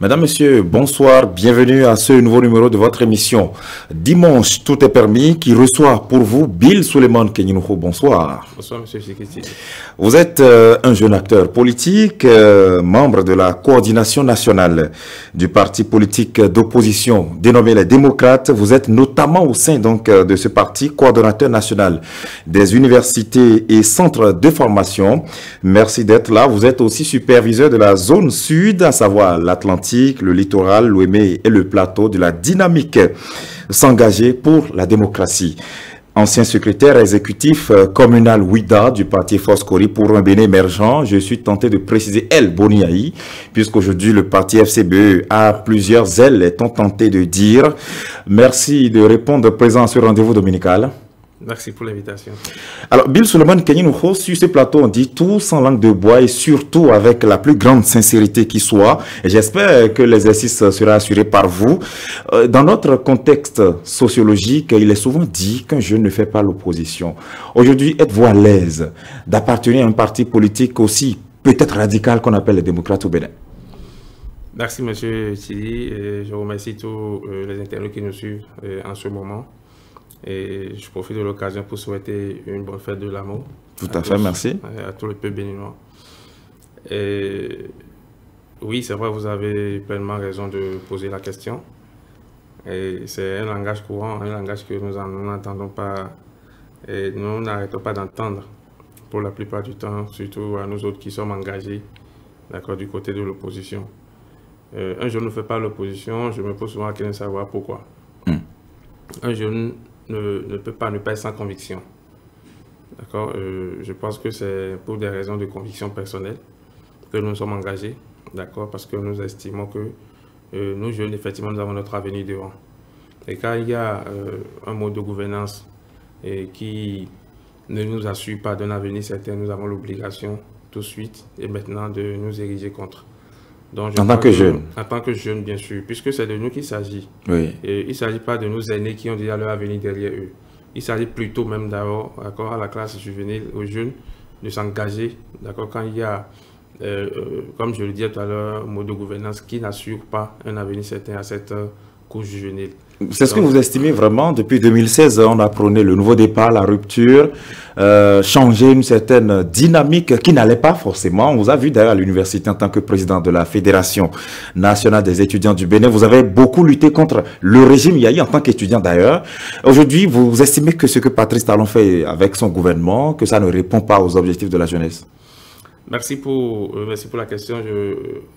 Mesdames, Messieurs, bonsoir, bienvenue à ce nouveau numéro de votre émission. Dimanche, tout est permis, qui reçoit pour vous Bill Suleiman Kenyinouko. Bonsoir. Bonsoir, Monsieur Sikiti. Vous êtes un jeune acteur politique, membre de la coordination nationale du parti politique d'opposition dénommé les Démocrates. Vous êtes notamment au sein donc de ce parti, coordonnateur national des universités et centres de formation. Merci d'être là. Vous êtes aussi superviseur de la zone sud, à savoir l'Atlantique, le littoral, l'Ouémé et le plateau de la dynamique s'engager pour la démocratie. Ancien secrétaire exécutif communal Ouida du parti Foscori pour un Bénin émergent, je suis tenté de préciser El Boniaï, puisqu'aujourd'hui le parti FCBE a plusieurs ailes, est-on tenté de dire. Merci de répondre présent à ce rendez-vous dominical. Merci pour l'invitation. Alors, Bill Suleiman Kenyinouko, sur ce plateau, on dit tout sans langue de bois et surtout avec la plus grande sincérité qui soit. Et j'espère que l'exercice sera assuré par vous. Dans notre contexte sociologique, il est souvent dit qu'un jeune ne fait pas l'opposition. Aujourd'hui, êtes-vous à l'aise d'appartenir à un parti politique aussi peut-être radical qu'on appelle les démocrates au Bénin? Merci, Monsieur Thierry. Je remercie tous les internautes qui nous suivent en ce moment. Et je profite de l'occasion pour souhaiter une bonne fête de l'amour. Tout à fait, merci. À tout le peuple béninois. Et oui, c'est vrai, vous avez pleinement raison de poser la question. C'est un langage courant, un langage que nous n'entendons pas et nous n'arrêtons pas d'entendre pour la plupart du temps, surtout à nous autres qui sommes engagés du côté de l'opposition. Un jeune ne fait pas l'opposition, je me pose souvent la question de savoir pourquoi. Un jeune ne peut pas être sans conviction. D'accord. Je pense que c'est pour des raisons de conviction personnelle que nous sommes engagés. D'accord. Parce que nous estimons que nous jeunes, effectivement, nous avons notre avenir devant. Et quand il y a un mode de gouvernance qui ne nous assure pas d'un avenir certain, nous avons l'obligation tout de suite et maintenant de nous ériger contre. Donc, en tant que jeune. En tant que jeune, bien sûr, puisque c'est de nous qu'il s'agit. Oui. Et il ne s'agit pas de nos aînés qui ont déjà leur avenir derrière eux. Il s'agit plutôt même d'abord, à la classe juvénile, aux jeunes, de s'engager, quand il y a, comme je le disais tout à l'heure, un mode de gouvernance qui n'assure pas un avenir certain à cette couche juvénile. C'est ce que vous estimez vraiment? Depuis 2016, on a prôné le nouveau départ, la rupture, changer une certaine dynamique qui n'allait pas forcément. On vous a vu d'ailleurs à l'université en tant que président de la Fédération nationale des étudiants du Bénin. Vous avez beaucoup lutté contre le régime Yahi en tant qu'étudiant d'ailleurs. Aujourd'hui, vous estimez que ce que Patrice Talon fait avec son gouvernement, que ça ne répond pas aux objectifs de la jeunesse? Merci pour la question.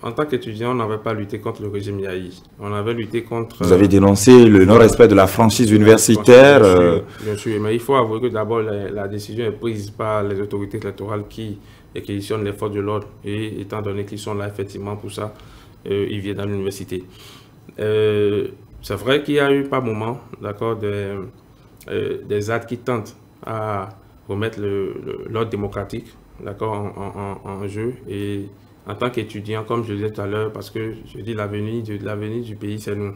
En tant qu'étudiant, on n'avait pas lutté contre le régime Yahi. On avait lutté contre... Vous avez dénoncé le non-respect de la franchise universitaire. Bien sûr, mais il faut avouer que d'abord, la décision est prise par les autorités électorales qui réquisitionnent les forces de l'ordre. Et étant donné qu'ils sont là, effectivement, pour ça, ils viennent dans l'université. C'est vrai qu'il y a eu par moments, des actes qui tentent à remettre l'ordre démocratique en jeu. Et en tant qu'étudiant, comme je le disais tout à l'heure, parce que je dis l'avenir du pays, c'est nous.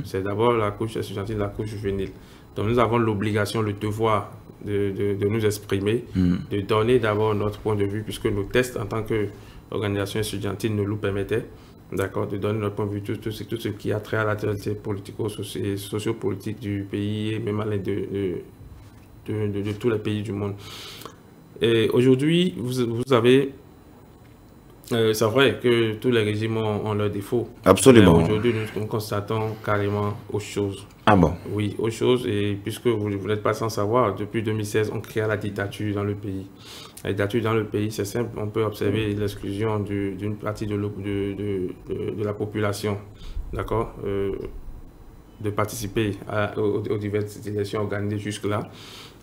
C'est d'abord la couche estudiantine, la couche juvénile. Donc nous avons l'obligation, le devoir de nous exprimer, de donner d'abord notre point de vue, puisque nos tests en tant qu'organisation estudiantine nous le permettaient, de donner notre point de vue, tout ce qui a trait à l'actualité socio-politique du pays et même à l'aide de tous les pays du monde. Et aujourd'hui, vous avez... c'est vrai que tous les régimes ont leurs défauts. Absolument. Aujourd'hui, nous constatons carrément autre chose. Ah bon? Oui, autre chose. Et puisque vous n'êtes pas sans savoir, depuis 2016, on crée la dictature dans le pays. La dictature dans le pays, c'est simple. On peut observer l'exclusion d'une partie de la population, de participer aux diverses élections organisées jusque-là.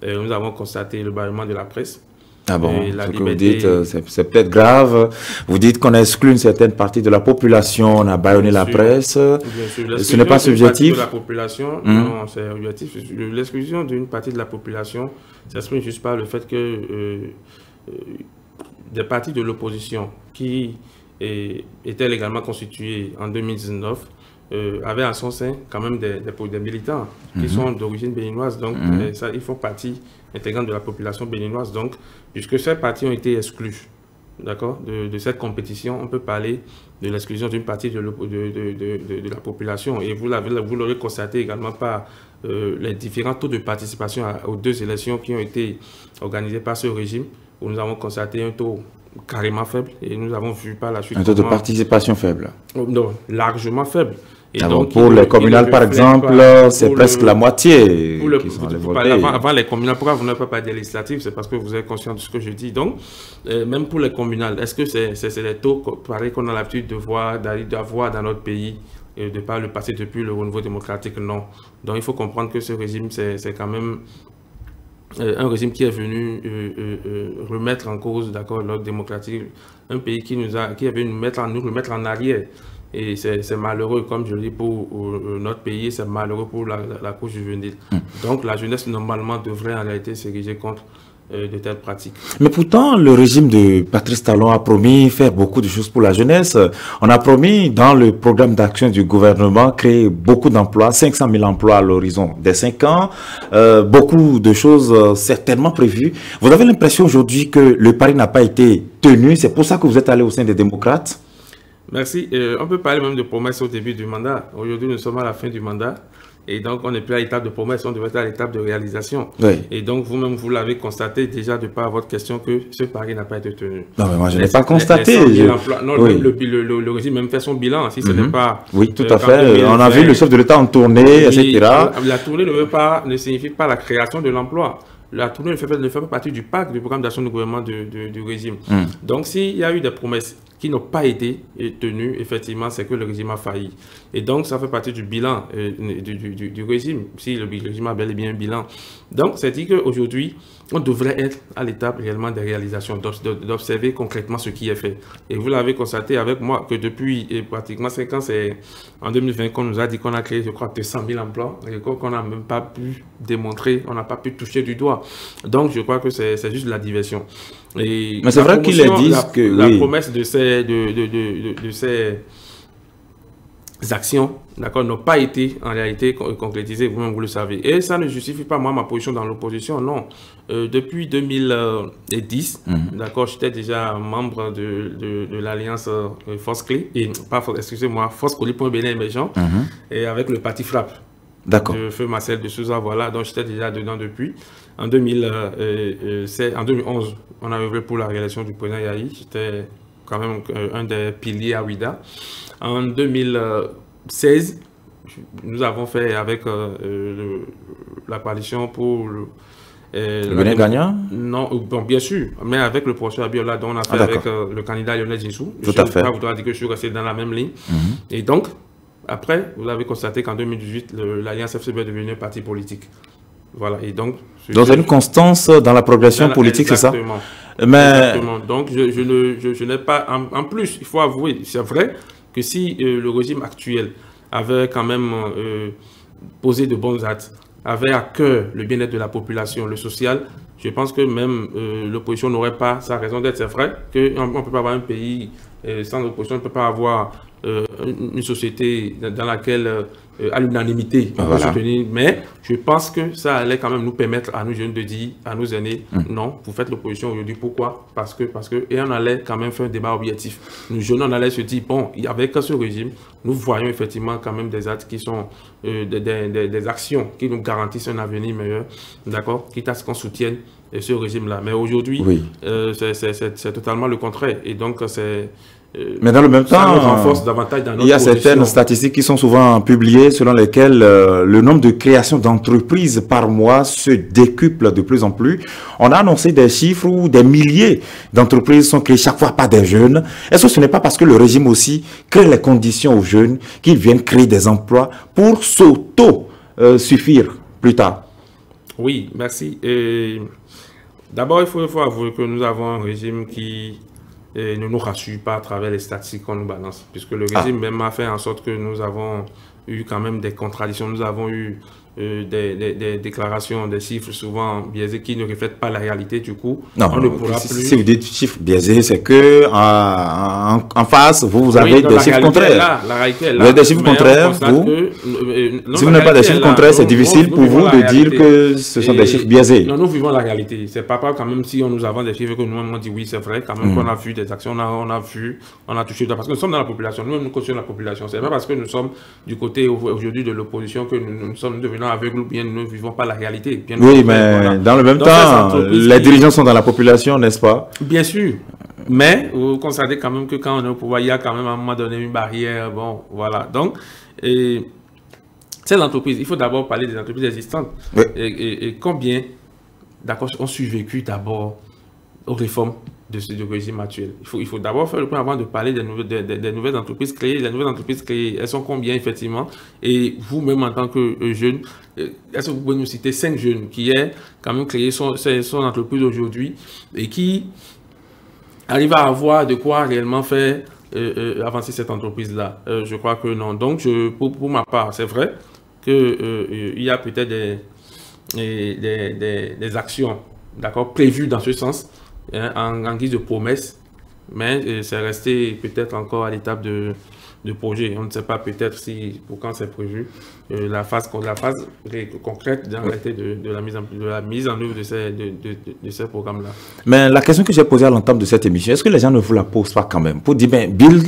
Nous avons constaté le bâillement de la presse. Ah bon, ce que vous dites, c'est peut-être grave. Vous dites qu'on a exclu une certaine partie de la population, on a bâillonné la presse. Ce n'est pas subjectif. De la population, non, c'est objectif. L'exclusion d'une partie de la population, ça s'exprime juste par le fait que des partis de l'opposition qui étaient légalement constitués en 2019 avaient en son sein quand même des militants qui sont d'origine béninoise. Donc, ça, ils font partie intégrante de la population béninoise. Donc, puisque ces partis ont été exclus d'accord, de cette compétition, on peut parler de l'exclusion d'une partie de la population. Et vous l'aurez constaté également par les différents taux de participation aux 2 élections qui ont été organisées par ce régime, où nous avons constaté un taux carrément faible et nous avons vu par la suite... Un taux de participation faible? Non, largement faible. Et donc, pour les communales, par exemple, c'est presque la moitié qui sont allés voter. Avant les communales, pourquoi vous n'avez pas parlé des législatives? C'est parce que vous êtes conscient de ce que je dis. Donc, même pour les communales, est-ce que c'est les taux pareil qu'on a l'habitude de voir, d'avoir dans notre pays, de par le passé depuis le renouveau démocratique? Non. Donc, il faut comprendre que ce régime, c'est quand même un régime qui est venu remettre en cause, d'accord, l'ordre démocratique, un pays qui est venu nous remettre en arrière. Et c'est malheureux, comme je le dis, pour notre pays, c'est malheureux pour la couche juvénile. Donc la jeunesse, normalement, devrait en réalité s'ériger contre de telles pratiques. Mais pourtant, le régime de Patrice Talon a promis faire beaucoup de choses pour la jeunesse. On a promis, dans le programme d'action du gouvernement, créer beaucoup d'emplois, 500 000 emplois à l'horizon des 5 ans. Beaucoup de choses certainement prévues. Vous avez l'impression aujourd'hui que le pari n'a pas été tenu. C'est pour ça que vous êtes allé au sein des démocrates? Merci. On peut parler même de promesses au début du mandat. Aujourd'hui, nous sommes à la fin du mandat. Et donc, on n'est plus à l'étape de promesse, on devrait être à l'étape de réalisation. Oui. Et donc, vous-même, vous l'avez constaté déjà de par votre question que ce pari n'a pas été tenu. Non, mais moi, je n'ai pas constaté. Non, oui. le régime même fait son bilan, si ce n'est pas... Oui, tout à fait. On a vu le chef de l'État en tournée, etc. La tournée ne signifie pas la création de l'emploi. La tournée ne fait pas partie du PAC, du programme d'action du gouvernement du régime. Donc, s'il y a eu des promesses qui n'ont pas été tenues, effectivement, c'est que le régime a failli. Et donc, ça fait partie du bilan du régime, si le régime a bel et bien un bilan. Donc, c'est dit qu'aujourd'hui, on devrait être à l'étape réellement des réalisations, d'observer concrètement ce qui est fait. Et vous l'avez constaté avec moi que depuis pratiquement 5 ans, c'est en 2020 qu'on nous a dit qu'on a créé, je crois, 200 000 emplois, et qu'on n'a même pas pu démontrer, on n'a pas pu toucher du doigt. Donc, je crois que c'est juste de la diversion. Et mais c'est vrai qu'ils disent que... La promesse de ces actions, d'accord, n'ont pas été en réalité concrétisées, vous-même vous le savez. Et ça ne justifie pas moi ma position dans l'opposition, non. Depuis 2010, d'accord, j'étais déjà membre de l'alliance Force Clé, et pas excusez-moi, Force Clé pour un Bénin émergent, et avec le parti Frappe. D'accord. De Feu Marcel de Souza, voilà, donc j'étais déjà dedans depuis. En 2011, on a œuvré pour la réélection du président Yahi, j'étais quand même un des piliers à Ouida. En 2016, nous avons fait avec la coalition pour le Bénin gagnant? Non, bon, bien sûr, mais avec le professeur Abiola, dont on a fait avec le candidat Lionel Jinsou. Tout à fait. Je voudrais dire que je suis resté dans la même ligne. Et donc, après, vous avez constaté qu'en 2018, l'Alliance FCB est devenue un parti politique. Voilà, et donc... Donc, c'est une constance dans la progression politique, c'est ça? Mais... Exactement. Donc, je n'ai pas... En plus, il faut avouer, c'est vrai que si le régime actuel avait quand même posé de bons actes, avait à cœur le bien-être de la population, le social, je pense que même l'opposition n'aurait pas sa raison d'être. C'est vrai qu'on ne peut pas avoir un pays sans l'opposition, on ne peut pas avoir une société dans laquelle à l'unanimité on peut se tenir, mais je pense que ça allait quand même nous permettre à nous jeunes de dire à nos aînés non, vous faites l'opposition aujourd'hui. Pourquoi? Parce que et on allait quand même faire un débat objectif. Nous jeunes, on allait se dire bon, avec ce régime, nous voyons effectivement quand même des actes qui sont des actions qui nous garantissent un avenir meilleur, d'accord, quitte à ce qu'on soutienne ce régime-là. Mais aujourd'hui, c'est totalement le contraire. Et donc, c'est... Mais dans le même temps, il y a certaines statistiques qui sont souvent publiées selon lesquelles le nombre de créations d'entreprises par mois se décuple de plus en plus. On a annoncé des chiffres où des milliers d'entreprises sont créées chaque fois par des jeunes. Est-ce que ce n'est pas parce que le régime aussi crée les conditions aux jeunes qu'ils viennent créer des emplois pour s'auto-suffire plus tard? Oui, merci. D'abord, il faut avouer que nous avons un régime qui ne nous rassure pas à travers les statistiques qu'on nous balance, puisque le régime même a fait en sorte que nous avons eu quand même des contradictions. Nous avons eu des déclarations, des chiffres souvent biaisés qui ne reflètent pas la réalité. Du coup, non, on ne pourra plus... Si vous dites chiffres biaisés, c'est que en face, vous avez des chiffres contraires. La réalité est là. Vous avez des chiffres contraires, vous. Si vous n'avez pas des chiffres contraires, c'est difficile pour vous de dire que ce sont des chiffres biaisés. Non, nous vivons la réalité. C'est pas quand même si nous avons des chiffres que nous-mêmes on dit oui, c'est vrai, quand même qu'on a vu des actions, on a touché, parce que nous sommes dans la population, nous cautionnons la population. C'est pas parce que nous sommes du côté aujourd'hui de l'opposition que nous sommes devenus aveugles ou bien nous ne vivons pas la réalité. Bien oui, mais voilà. Dans le même temps, les dirigeants sont dans la population, n'est-ce pas? Bien sûr. Mais vous constatez quand même que quand on est au pouvoir, il y a quand même à un moment donné une barrière. Bon, voilà. Donc, ces entreprises, il faut d'abord parler des entreprises existantes. Oui. Et combien, d'accord, ont survécu d'abord aux réformes du régime actuel. Il faut d'abord faire le point avant de parler des nouvelles entreprises créées. Les nouvelles entreprises créées, elles sont combien effectivement? Et vous-même en tant que jeune, est-ce que vous pouvez nous citer 5 jeunes qui aient quand même créé son entreprise aujourd'hui et qui arrivent à avoir de quoi réellement faire avancer cette entreprise-là? Je crois que non. Donc, pour ma part, c'est vrai qu'il y a peut-être des actions, d'accord, prévues dans ce sens, en guise de promesse, mais c'est resté peut-être encore à l'étape de projet. On ne sait pas peut-être si, pour quand c'est prévu, la phase concrète dans de la mise en œuvre de ces programmes-là. Mais la question que j'ai posée à l'entame de cette émission, est-ce que les gens ne vous la posent pas quand même? Pour dire, ben, Bill,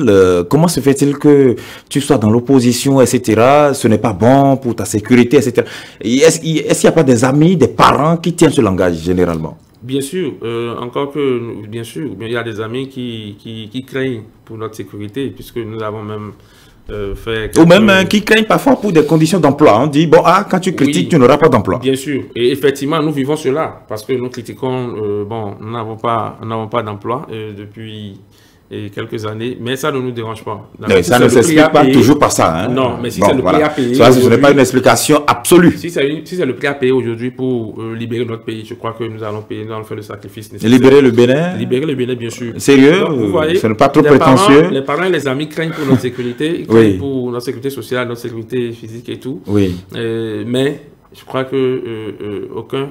comment se fait-il que tu sois dans l'opposition, etc. Ce n'est pas bon pour ta sécurité, etc. Est-ce qu'il n'y a pas des amis, des parents qui tiennent ce langage généralement? Bien sûr, encore que, bien sûr, il y a des amis qui craignent pour notre sécurité, puisque nous avons même fait... Ou même qui craignent parfois pour des conditions d'emploi. On dit, bon, quand tu critiques, oui, tu n'auras pas d'emploi. Bien sûr, et effectivement, nous vivons cela, parce que nous critiquons, nous n'avons pas d'emploi depuis... quelques années, mais ça ne nous dérange pas. Mais ça ne s'explique pas toujours par ça. Hein? Non, mais si c'est le prix à payer... Ça, ce n'est pas une explication absolue. Si c'est le prix à payer aujourd'hui pour libérer notre pays, je crois que nous allons faire le sacrifice nécessaire. Libérer le Bénin? Libérer le Bénin, bien sûr. Sérieux? Donc, vous voyez, ce n'est pas trop prétentieux? Les parents et les amis craignent pour notre sécurité, ils craignent pour notre sécurité sociale, notre sécurité physique et tout. Oui. Mais je crois que aucun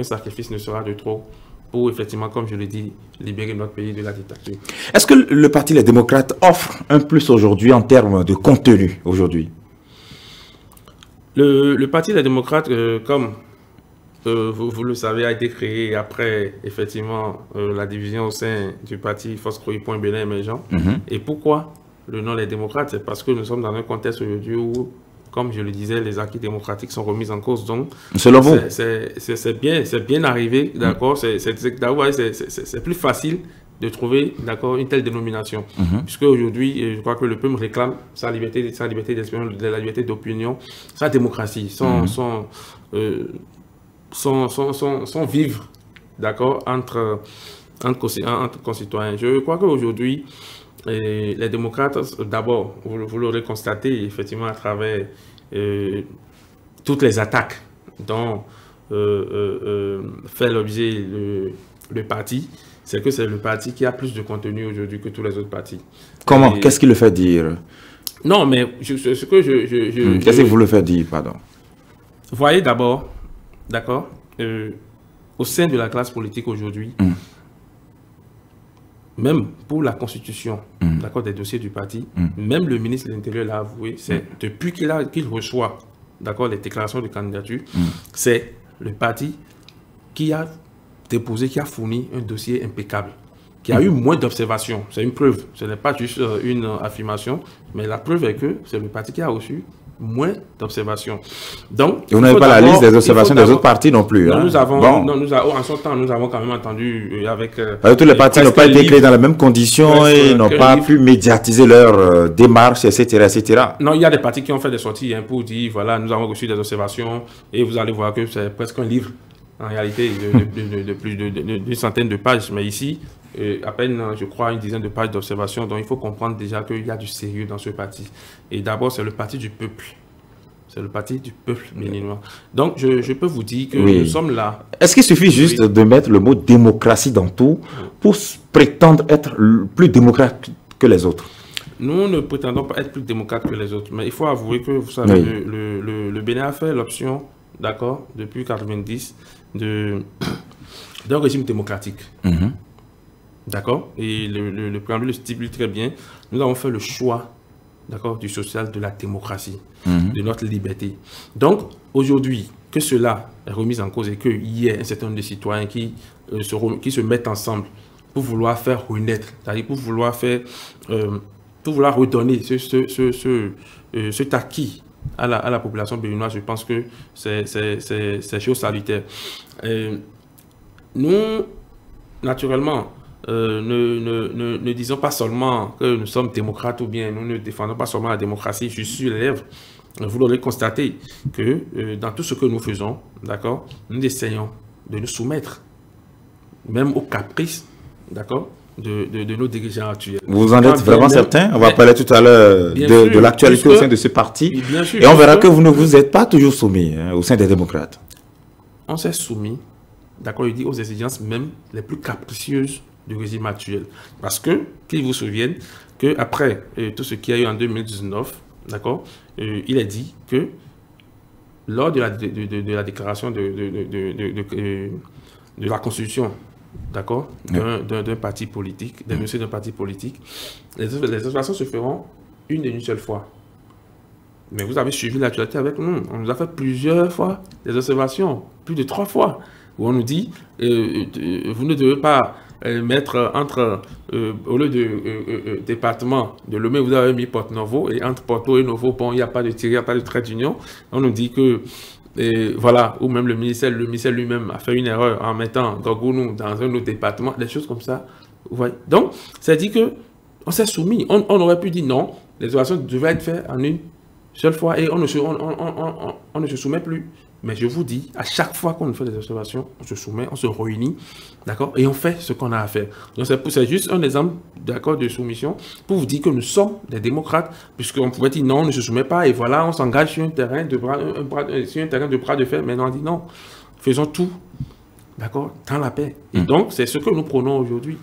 sacrifice ne sera de trop pour, effectivement, comme je le dis, libérer notre pays de la dictature. Est-ce que le Parti Les Démocrates offre un plus aujourd'hui en termes de contenu aujourd'hui? Le Parti Les Démocrates, comme vous le savez, a été créé après, effectivement, la division au sein du parti Force Croix-Point Bénin Émergent. Et pourquoi le nom Les Démocrates? C'est parce que nous sommes dans un contexte aujourd'hui où, comme je le disais, les acquis démocratiques sont remis en cause. Donc, selon vous, c'est bien arrivé, d'accord. C'est plus facile de trouver, d'accord, une telle dénomination, puisque aujourd'hui, je crois que le peuple réclame sa liberté d'expression, la liberté d'opinion, sa démocratie, son vivre, d'accord, entre concitoyens. Je crois qu'aujourd'hui, les démocrates, d'abord, vous l'aurez constaté, effectivement, à travers toutes les attaques dont fait l'objet le parti, c'est que c'est le parti qui a plus de contenu aujourd'hui que tous les autres partis. Comment? Qu'est-ce qui le fait dire? Non, mais ce que qu'est-ce que vous le faites dire, pardon? Voyez d'abord, d'accord, au sein de la classe politique aujourd'hui, même pour la constitution, d'accord, des dossiers du parti, même le ministre de l'Intérieur l'a avoué, c'est depuis qu'il reçoit, d'accord, les déclarations de candidature, c'est le parti qui a déposé, qui a fourni un dossier impeccable, qui a eu moins d'observations. C'est une preuve, ce n'est pas juste une affirmation, mais la preuve est que c'est le parti qui a reçu moins d'observations. Donc, et vous n'avez pas la liste des observations des autres partis non plus. Non, hein? Nous avons, bon. En son temps, nous avons quand même entendu avec... tous les partis n'ont pas été créés dans les mêmes conditions et n'ont pas pu médiatiser leur démarche, etc., etc. Non, il y a des partis qui ont fait des sorties pour dire, voilà, nous avons reçu des observations et vous allez voir que c'est presque un livre, en réalité, de plus d'une centaine de pages. Mais ici, à peine, je crois, une dizaine de pages d'observations. Donc, il faut comprendre déjà qu'il y a du sérieux dans ce parti. Et d'abord, c'est le parti du peuple. C'est le parti du peuple béninois. Donc, je peux vous dire que nous sommes là. Est-ce qu'il suffit juste de mettre le mot démocratie dans tout pour prétendre être plus démocrate que les autres? nous ne prétendons pas être plus démocrates que les autres, mais il faut avouer que, vous savez, Oui. le Bénin a fait l'option, d'accord, depuis 90, d'un régime démocratique. Mhm. D'accord? Et le préambule le stipule très bien. Nous avons fait le choix, d'accord, du social, de la démocratie, de notre liberté. Donc, aujourd'hui, que cela est remis en cause et qu'il y ait un certain nombre de citoyens qui se mettent ensemble pour vouloir faire renaître, c'est-à-dire pour vouloir redonner cet acquis à la population béninoise, je pense que c'est chose salutaire. Nous, naturellement, ne disons pas seulement que nous sommes démocrates ou bien nous ne défendons pas seulement la démocratie juste sur les lèvres. Vous l'aurez constaté que dans tout ce que nous faisons, d'accord, nous essayons de nous soumettre même aux caprices, d'accord, de nos dirigeants actuels. Vous en êtes vraiment certain? On va parler tout à l'heure de l'actualité au sein de ce parti. Et on verra que vous ne vous êtes pas toujours soumis au sein des démocrates. On s'est soumis, d'accord, il dit aux exigences même les plus capricieuses du régime actuel. Parce que, qu'ils vous souviennent, qu'après tout ce qu'il y a eu en 2019, d'accord, il est dit que lors de la déclaration de la Constitution, d'accord, d'un parti politique, des dossiers d'un parti politique, les observations se feront une seule fois. Mais vous avez suivi l'actualité avec nous. On nous a fait plusieurs fois des observations, plus de 3 fois, où on nous dit vous ne devez pas mettre entre, au lieu de département de Lomé, vous avez mis Porto-Novo, et entre Porto et Novo, bon, il n'y a pas de tiré, il n'y a pas de trait d'union. On nous dit que, voilà, ou même le ministère lui-même a fait une erreur en mettant Gogounou dans un autre département, des choses comme ça. Vous voyez. Donc, ça dit que on s'est soumis. On aurait pu dire non, les observations devaient être faites en une seule fois et on ne se soumet plus. Mais je vous dis, à chaque fois qu'on fait des observations, on se soumet, on se réunit, d'accord, et on fait ce qu'on a à faire. Donc c'est juste un exemple, d'accord, de soumission pour vous dire que nous sommes des démocrates, puisqu'on pouvait dire non, on ne se soumet pas, et voilà, on s'engage sur un terrain de bras de fer. Mais non, on dit non, faisons tout, d'accord, dans la paix. Et donc, c'est ce que nous prenons aujourd'hui.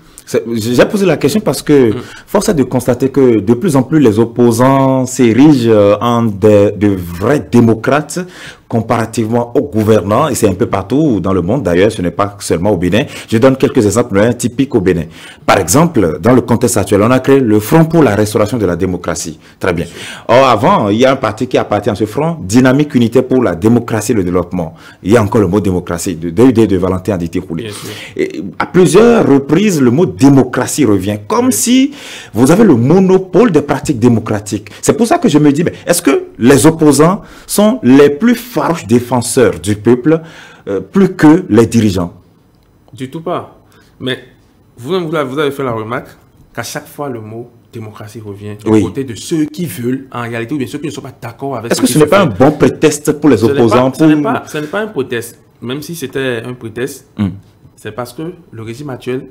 J'ai posé la question parce que force est de constater que de plus en plus les opposants s'érigent en de vrais démocrates comparativement aux gouvernants, et c'est un peu partout dans le monde d'ailleurs, ce n'est pas seulement au Bénin. Je donne quelques exemples typiques au Bénin. Par exemple, dans le contexte actuel, on a créé le Front pour la restauration de la démocratie. Très bien. Or, avant, il y a un parti qui appartient à ce front, Dynamique Unité pour la démocratie et le développement. Il y a encore le mot démocratie, de Valentin Aditi-Roulé. À plusieurs reprises, le mot démocratie revient, comme si vous avez le monopole des pratiques démocratiques. C'est pour ça que je me dis, mais est-ce que les opposants sont les plus farouches défenseurs du peuple, plus que les dirigeants? Du tout pas. Mais vous avez fait la remarque qu'à chaque fois le mot démocratie revient du côté de ceux qui veulent, en réalité, ou bien ceux qui ne sont pas d'accord avec. Est-ce que ce n'est pas un bon prétexte pour les opposants? Ce n'est pas un prétexte. Même si c'était un prétexte, c'est parce que le régime actuel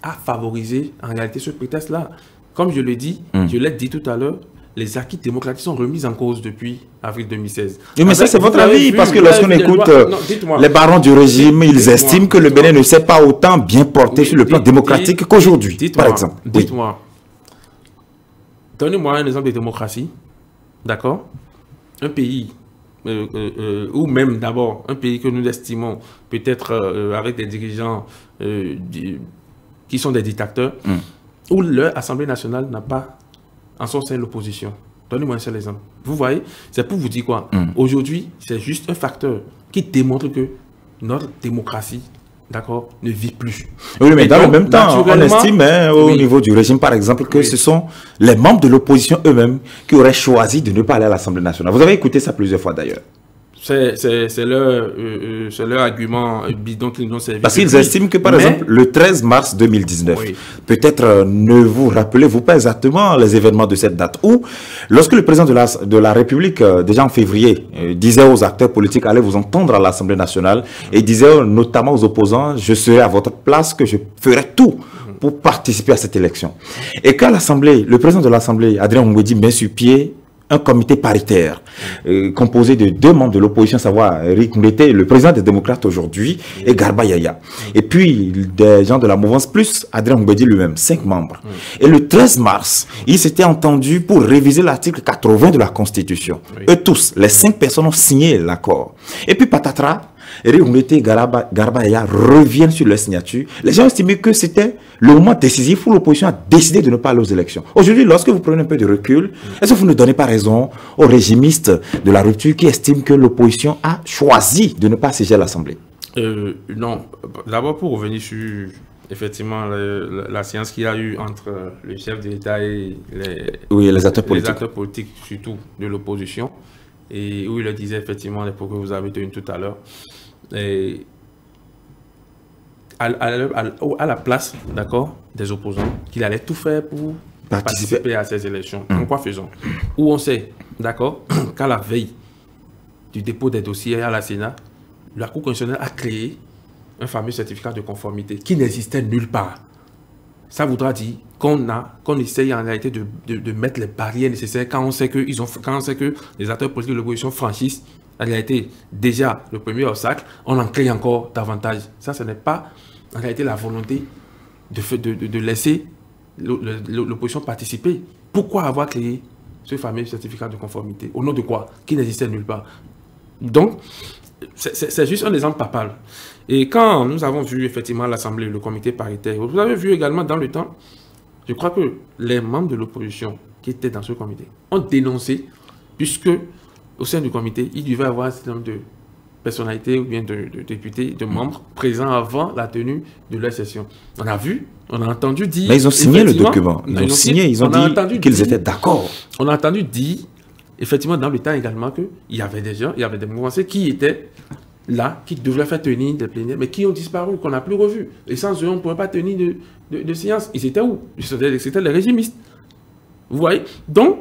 a favorisé en réalité ce prétexte-là. Comme je l'ai dit, je l'ai dit tout à l'heure, les acquis démocratiques sont remis en cause depuis avril 2016. Oui, mais ça, c'est votre avis, parce que lorsqu'on écoute les barons du régime, ils estiment que le Bénin ne s'est pas autant bien porté sur le plan démocratique qu'aujourd'hui, par exemple. Dites-moi, donnez-moi un exemple de démocratie, d'accord? Un pays, ou même d'abord, un pays que nous estimons peut-être avec des dirigeants qui sont des dictateurs, où leur Assemblée nationale n'a pas en son sein l'opposition. Donnez-moi un seul exemple. Vous voyez, c'est pour vous dire quoi? Aujourd'hui, c'est juste un facteur qui démontre que notre démocratie, d'accord, ne vit plus. Oui, mais dans le même temps, on estime au niveau du régime, par exemple, que ce sont les membres de l'opposition eux-mêmes qui auraient choisi de ne pas aller à l'Assemblée nationale. Vous avez écouté ça plusieurs fois d'ailleurs. C'est leur argument bidon qu'ils nous ont servi. Parce qu'ils estiment que, par exemple, le 13 mars 2019, peut-être ne vous rappelez-vous pas exactement les événements de cette date, où, lorsque le président de la République, déjà en février, disait aux acteurs politiques, allez vous entendre à l'Assemblée nationale, et disait notamment aux opposants, je serai à votre place, que je ferai tout pour participer à cette élection. Et quand l'Assemblée, le président de l'Assemblée, Adrien Ngouedi, met sur pied un comité paritaire composé de 2 membres de l'opposition, à savoir Eric Ngoulété, le président des démocrates aujourd'hui, et Garba Yaya. Et puis des gens de la mouvance plus Adrien Mbedi lui-même, 5 membres. Et le 13 mars, ils s'étaient entendus pour réviser l'article 80 de la Constitution. Eux tous, les 5 personnes ont signé l'accord. Et puis patatras, Eric Ngoulété et Garba Yaya reviennent sur leur signature. Les gens estimaient que c'était le moment décisif où l'opposition a décidé de ne pas aller aux élections. Aujourd'hui, lorsque vous prenez un peu de recul, est-ce que vous ne donnez pas raison aux régimistes de la rupture qui estiment que l'opposition a choisi de ne pas siéger à l'Assemblée? Non. D'abord, pour revenir sur effectivement la séance qu'il y a eu entre le chef de l'État et les acteurs politiques. Les acteurs politiques, surtout de l'opposition, et où il le disait effectivement les propos que vous avez tenus tout à l'heure. À la place, d'accord, des opposants, qu'il allait tout faire pour participer à ces élections. En quoi faisons? Où on sait, d'accord, qu'à la veille du dépôt des dossiers à la Sénat, la Cour constitutionnelle a créé un fameux certificat de conformité qui n'existait nulle part. Ça voudra dire qu'on essaye en réalité de mettre les barrières nécessaires quand on sait que les acteurs politiques de l'opposition franchissent en réalité déjà le premier obstacle, on en crée encore davantage. Ça, ce n'est pas en réalité la volonté de laisser l'opposition participer. Pourquoi avoir créé ce fameux certificat de conformité? Au nom de quoi? Qui n'existait nulle part. Donc, c'est juste un exemple papal. Et quand nous avons vu effectivement l'Assemblée, le comité paritaire, vous avez vu également dans le temps, je crois que les membres de l'opposition qui étaient dans ce comité ont dénoncé, puisque au sein du comité, il devait y avoir un certain nombre de personnalités ou bien de députés, de membres présents avant la tenue de la session. On a vu, on a entendu dire... Mais ils ont signé le document. Ils ont signé, ils ont dit qu'ils étaient d'accord. On a entendu dire, effectivement, dans le temps également, qu'il y avait des gens, il y avait des mouvanciers qui étaient là, qui devaient faire tenir des plénières, mais qui ont disparu, qu'on n'a plus revus. Et sans eux, on ne pourrait pas tenir de séance. Ils étaient où? C'était les régimistes. Vous voyez? Donc,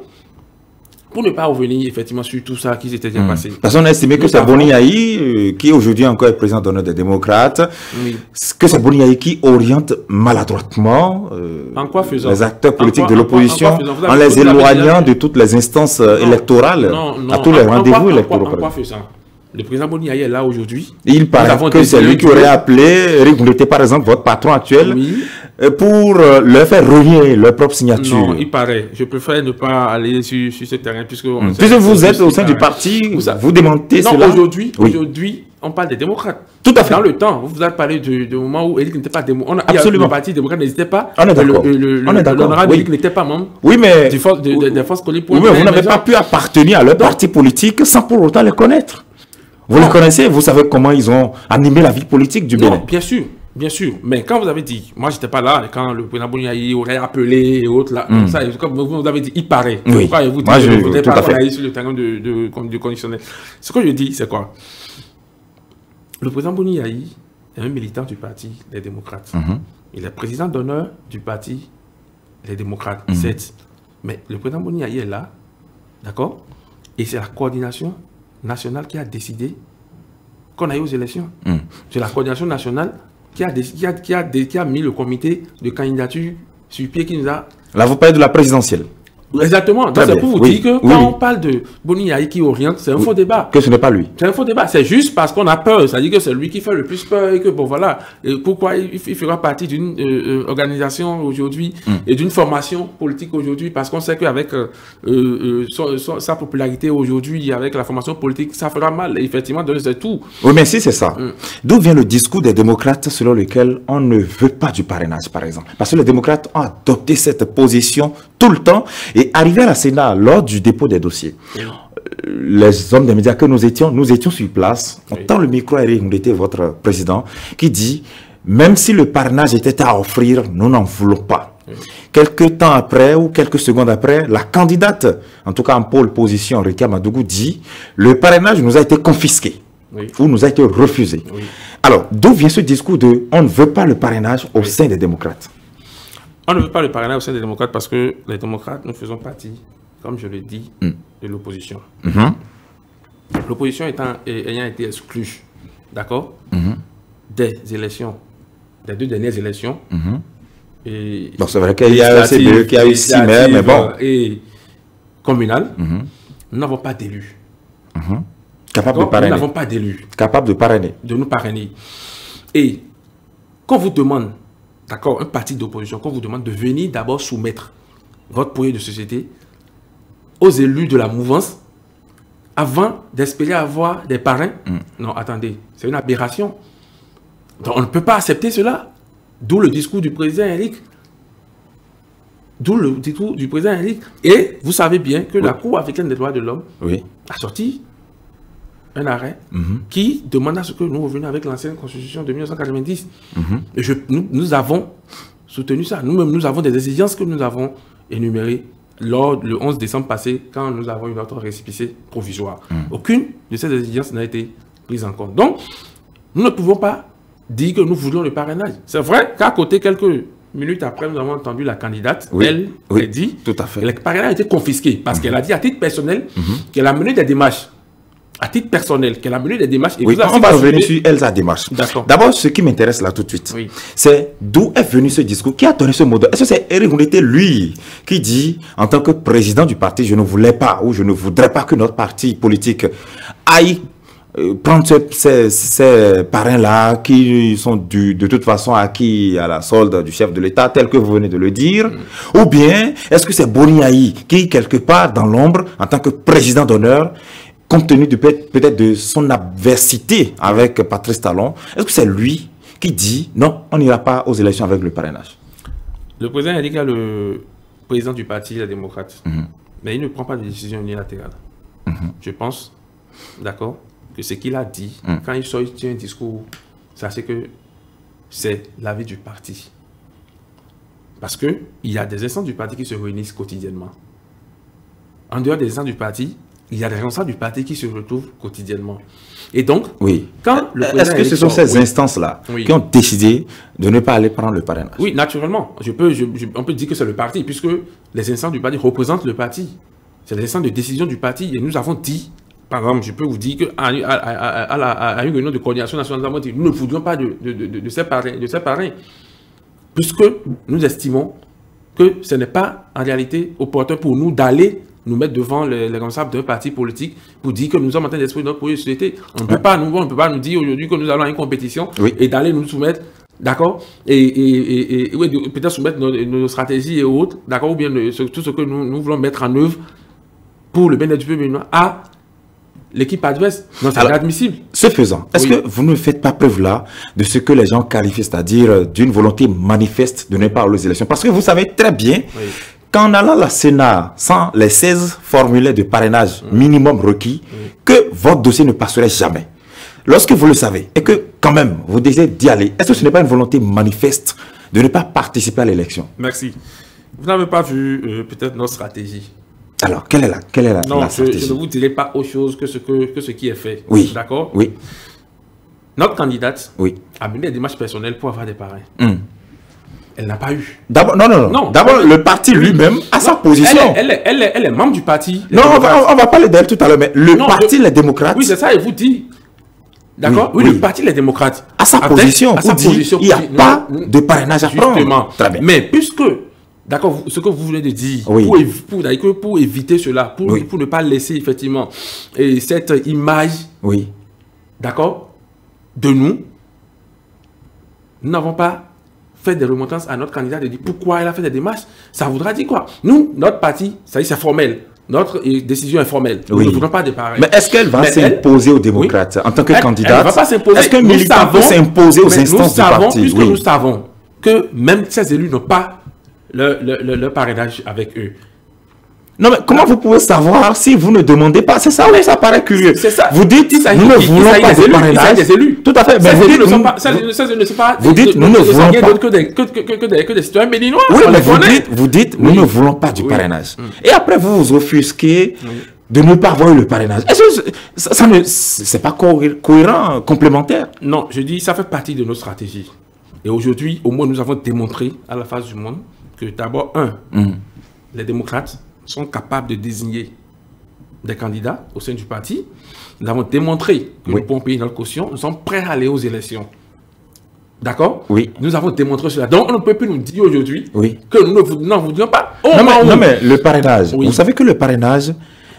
pour ne pas revenir effectivement sur tout ça qui s'était déjà passé. Parce qu'on a estimé que c'est Boni Yayi, qui aujourd'hui encore est président d'honneur des démocrates, que c'est Boni Yayi qui oriente maladroitement les acteurs politiques de l'opposition en les éloignant de toutes les instances électorales, à tous les rendez-vous électoraux. En quoi faisant? Le président Boni Yayi est là aujourd'hui. Il paraît que c'est lui qui aurait appelé Eric Ngoulété, par exemple, votre patron actuel, pour leur faire renier leur propre signature. Non, il paraît. Je préfère ne pas aller sur ce terrain, puisque vous êtes au sein du parti, vous démentez cela. Aujourd'hui, on parle des démocrates. Tout à fait. Dans le temps, vous avez parlé du moment où Eric n'était pas démocrate. Absolument. Le parti démocrate n'existait pas. On est d'accord. L'honorable Eric n'était pas membre des forces politiques. Oui, mais vous n'avez pas pu appartenir à leur parti politique sans pour autant les connaître. Vous les connaissez, vous savez comment ils ont animé la vie politique du Bénin. Bien sûr, bien sûr. Mais quand vous avez dit, moi j'étais pas là, et quand le président Boni Yayi aurait appelé et autres là, ça, comme vous avez dit, il paraît. Oui. Vous dites, je ne voudrais pas aller sur le terrain du conditionnel. Ce que je dis, c'est quoi? Le président Boni Yayi est un militant du parti Les Démocrates. Il est président d'honneur du parti Les Démocrates, certes. Mais le président Boni Yayi est là, d'accord? Et c'est la coordination nationale qui a décidé qu'on aille aux élections. C'est la coordination nationale qui a mis le comité de candidature sur pied, qui nous a... Là, vous parlez de la présidentielle. Exactement. Donc, c'est pour vous dire que quand on parle de Boni Yayi qui oriente, c'est un faux débat. Que ce n'est pas lui. C'est un faux débat. C'est juste parce qu'on a peur. C'est-à-dire que c'est lui qui fait le plus peur et que, bon, voilà. Et pourquoi il fera partie d'une organisation aujourd'hui et d'une formation politique aujourd'hui, parce qu'on sait qu'avec sa popularité aujourd'hui, avec la formation politique, ça fera mal. Et effectivement, c'est tout. Oui, mais si c'est ça. D'où vient le discours des démocrates selon lequel on ne veut pas du parrainage, par exemple? Parce que les démocrates ont adopté cette position tout le temps. Et arrivé à la Sénat, lors du dépôt des dossiers, les hommes des médias que nous étions sur place, on tend le micro à Eric Ngoulété, votre président, qui dit, même si le parrainage était à offrir, nous n'en voulons pas. Quelques temps après, ou quelques secondes après, la candidate, en tout cas en pôle position, Rika Madougou, dit, le parrainage nous a été confisqué, ou nous a été refusé. Alors, d'où vient ce discours de, on ne veut pas le parrainage au sein des démocrates? On ne veut pas le parrainage au sein des démocrates parce que les démocrates, nous faisons partie, comme je le dis, de l'opposition. L'opposition ayant été exclue, d'accord, des élections, des 2 dernières élections. Donc c'est vrai qu'il y a eu 6 maires, mais bon. Et communal, nous n'avons pas d'élus. Capable de parrainer. Nous n'avons pas d'élus. Capable de parrainer. De nous parrainer. Et qu'on vous demande, d'accord, un parti d'opposition, qu'on vous demande de venir d'abord soumettre votre projet de société aux élus de la mouvance avant d'espérer avoir des parrains. Non, attendez, c'est une aberration. Donc, on ne peut pas accepter cela. D'où le discours du président Henrique. D'où le discours du président Henrique. Et vous savez bien que la Cour africaine des droits de l'homme a sorti un arrêt qui demande à ce que nous revenions avec l'ancienne constitution de 1990. Et nous avons soutenu ça. Nous-mêmes, nous avons des exigences que nous avons énumérées lors le 11 décembre passé, quand nous avons eu notre récépissé provisoire. Aucune de ces exigences n'a été prise en compte. Donc, nous ne pouvons pas dire que nous voulions le parrainage. C'est vrai qu'à côté, quelques minutes après, nous avons entendu la candidate, elle dit tout à fait. que le parrainage a été confisqué parce qu'elle a dit à titre personnel qu'elle a mené des démarches. À titre personnel, qu'elle a mené des démarches. Et on va revenir sur Elsa démarche. D'abord, ce qui m'intéresse là tout de suite, c'est d'où est venu ce discours, qui a donné ce mot. Est-ce que c'est Éric Ngoundété, lui, qui dit, en tant que président du parti, je ne voulais pas ou je ne voudrais pas que notre parti politique aille prendre ces parrains-là qui sont de toute façon acquis à la solde du chef de l'État, tel que vous venez de le dire, ou bien est-ce que c'est Boni Yayi qui, quelque part dans l'ombre, en tant que président d'honneur, compte tenu peut-être de son adversité avec Patrice Talon, est-ce que c'est lui qui dit non, on n'ira pas aux élections avec le parrainage? Le président a dit qu'il est le président du parti, les démocrates, mais il ne prend pas de décision unilatérale. Je pense, d'accord, que ce qu'il a dit, quand il tient un discours, sachez que c'est l'avis du parti. Parce qu'il y a des instances du parti qui se réunissent quotidiennement. En dehors des instances du parti, il y a des responsables du parti qui se retrouvent quotidiennement. Et donc, quand le président... Est-ce que ce sont ces instances-là qui ont décidé de ne pas aller prendre le parrainage? Oui, naturellement. On peut dire que c'est le parti, puisque les instances du parti représentent le parti. C'est les instances de décision du parti. Et nous avons dit, par exemple, je peux vous dire qu'à une réunion de coordination nationale, nous avons dit, nous ne voulions pas de ces parrains, puisque nous estimons que ce n'est pas en réalité opportun pour nous d'aller nous mettre devant les responsables d'un parti politique pour dire que nous sommes en train d'exprimer notre projet de société. On ne peut pas nous dire aujourd'hui que nous allons à une compétition et d'aller nous soumettre, d'accord, et peut-être soumettre nos stratégies et autres, d'accord, ou bien tout ce que nous voulons mettre en œuvre pour le bien-être du peuple à l'équipe adverse. Non, c'est inadmissible. Ce faisant, est-ce que vous ne faites pas preuve là de ce que les gens qualifient, c'est-à-dire d'une volonté manifeste de ne pas aller aux élections? Parce que vous savez très bien qu'en allant à la Sénat sans les 16 formulaires de parrainage minimum requis, que votre dossier ne passerait jamais. Lorsque vous le savez et que quand même vous désirez d'y aller, est-ce que ce n'est pas une volonté manifeste de ne pas participer à l'élection? Merci. Vous n'avez pas vu peut-être notre stratégie. Alors, quelle est la stratégie? Je ne vous dirai pas autre chose que ce qui est fait. Oui. D'accord? Oui. Notre candidate a mené des démarches personnelles pour avoir des parrains. Elle n'a pas eu. D'abord, non. D'abord, le parti lui-même a sa position. Elle est membre du parti. Non, on va parler d'elle tout à l'heure, mais le parti, les démocrates. Oui, c'est ça, et vous dit. D'accord? Oui, le parti, les démocrates. À sa position. Il n'y a pas de parrainage à prendre. Justement. Très bien. Mais puisque, d'accord, ce que vous venez de dire, pour éviter cela, pour ne pas laisser effectivement cette image, d'accord, de nous n'avons pas fait des remontrances à notre candidat de dire pourquoi elle a fait des démarches. Ça voudra dire quoi? Nous, notre parti, ça y est, c'est formel. Notre décision est formelle. Nous ne voulons pas de pareil. Mais est-ce qu'elle va s'imposer aux démocrates en tant que candidate? Elle ne va pas s'imposer. Est-ce qu'un militant peut s'imposer aux instances du parti? Puisque nous savons que même ces élus n'ont pas le parrainage avec eux. Non, mais comment vous pouvez savoir si vous ne demandez pas? C'est ça, oui, ça paraît curieux. C'est ça. Vous dites, nous ne voulons pas de parrainage. Des élus. Tout à fait. Mais vous dites, nous ne voulons pas. Que des citoyens béninois. Oui, mais vous dites, nous ne voulons pas du parrainage. Et après, vous vous offusquez de ne pas avoir le parrainage. Est-ce que ça c'est pas cohérent, complémentaire? Non, je dis, ça fait partie de nos stratégies. Et aujourd'hui, au moins, nous avons démontré à la face du monde que d'abord, les démocrates sont capables de désigner des candidats au sein du parti. Nous avons démontré que nous pouvons payer notre caution. Nous sommes prêts à aller aux élections. D'accord? Oui. Nous avons démontré cela. Donc, on ne peut plus nous dire aujourd'hui Oui. que nous n'en voulions pas. Non, mais le parrainage, Oui. vous savez que le parrainage,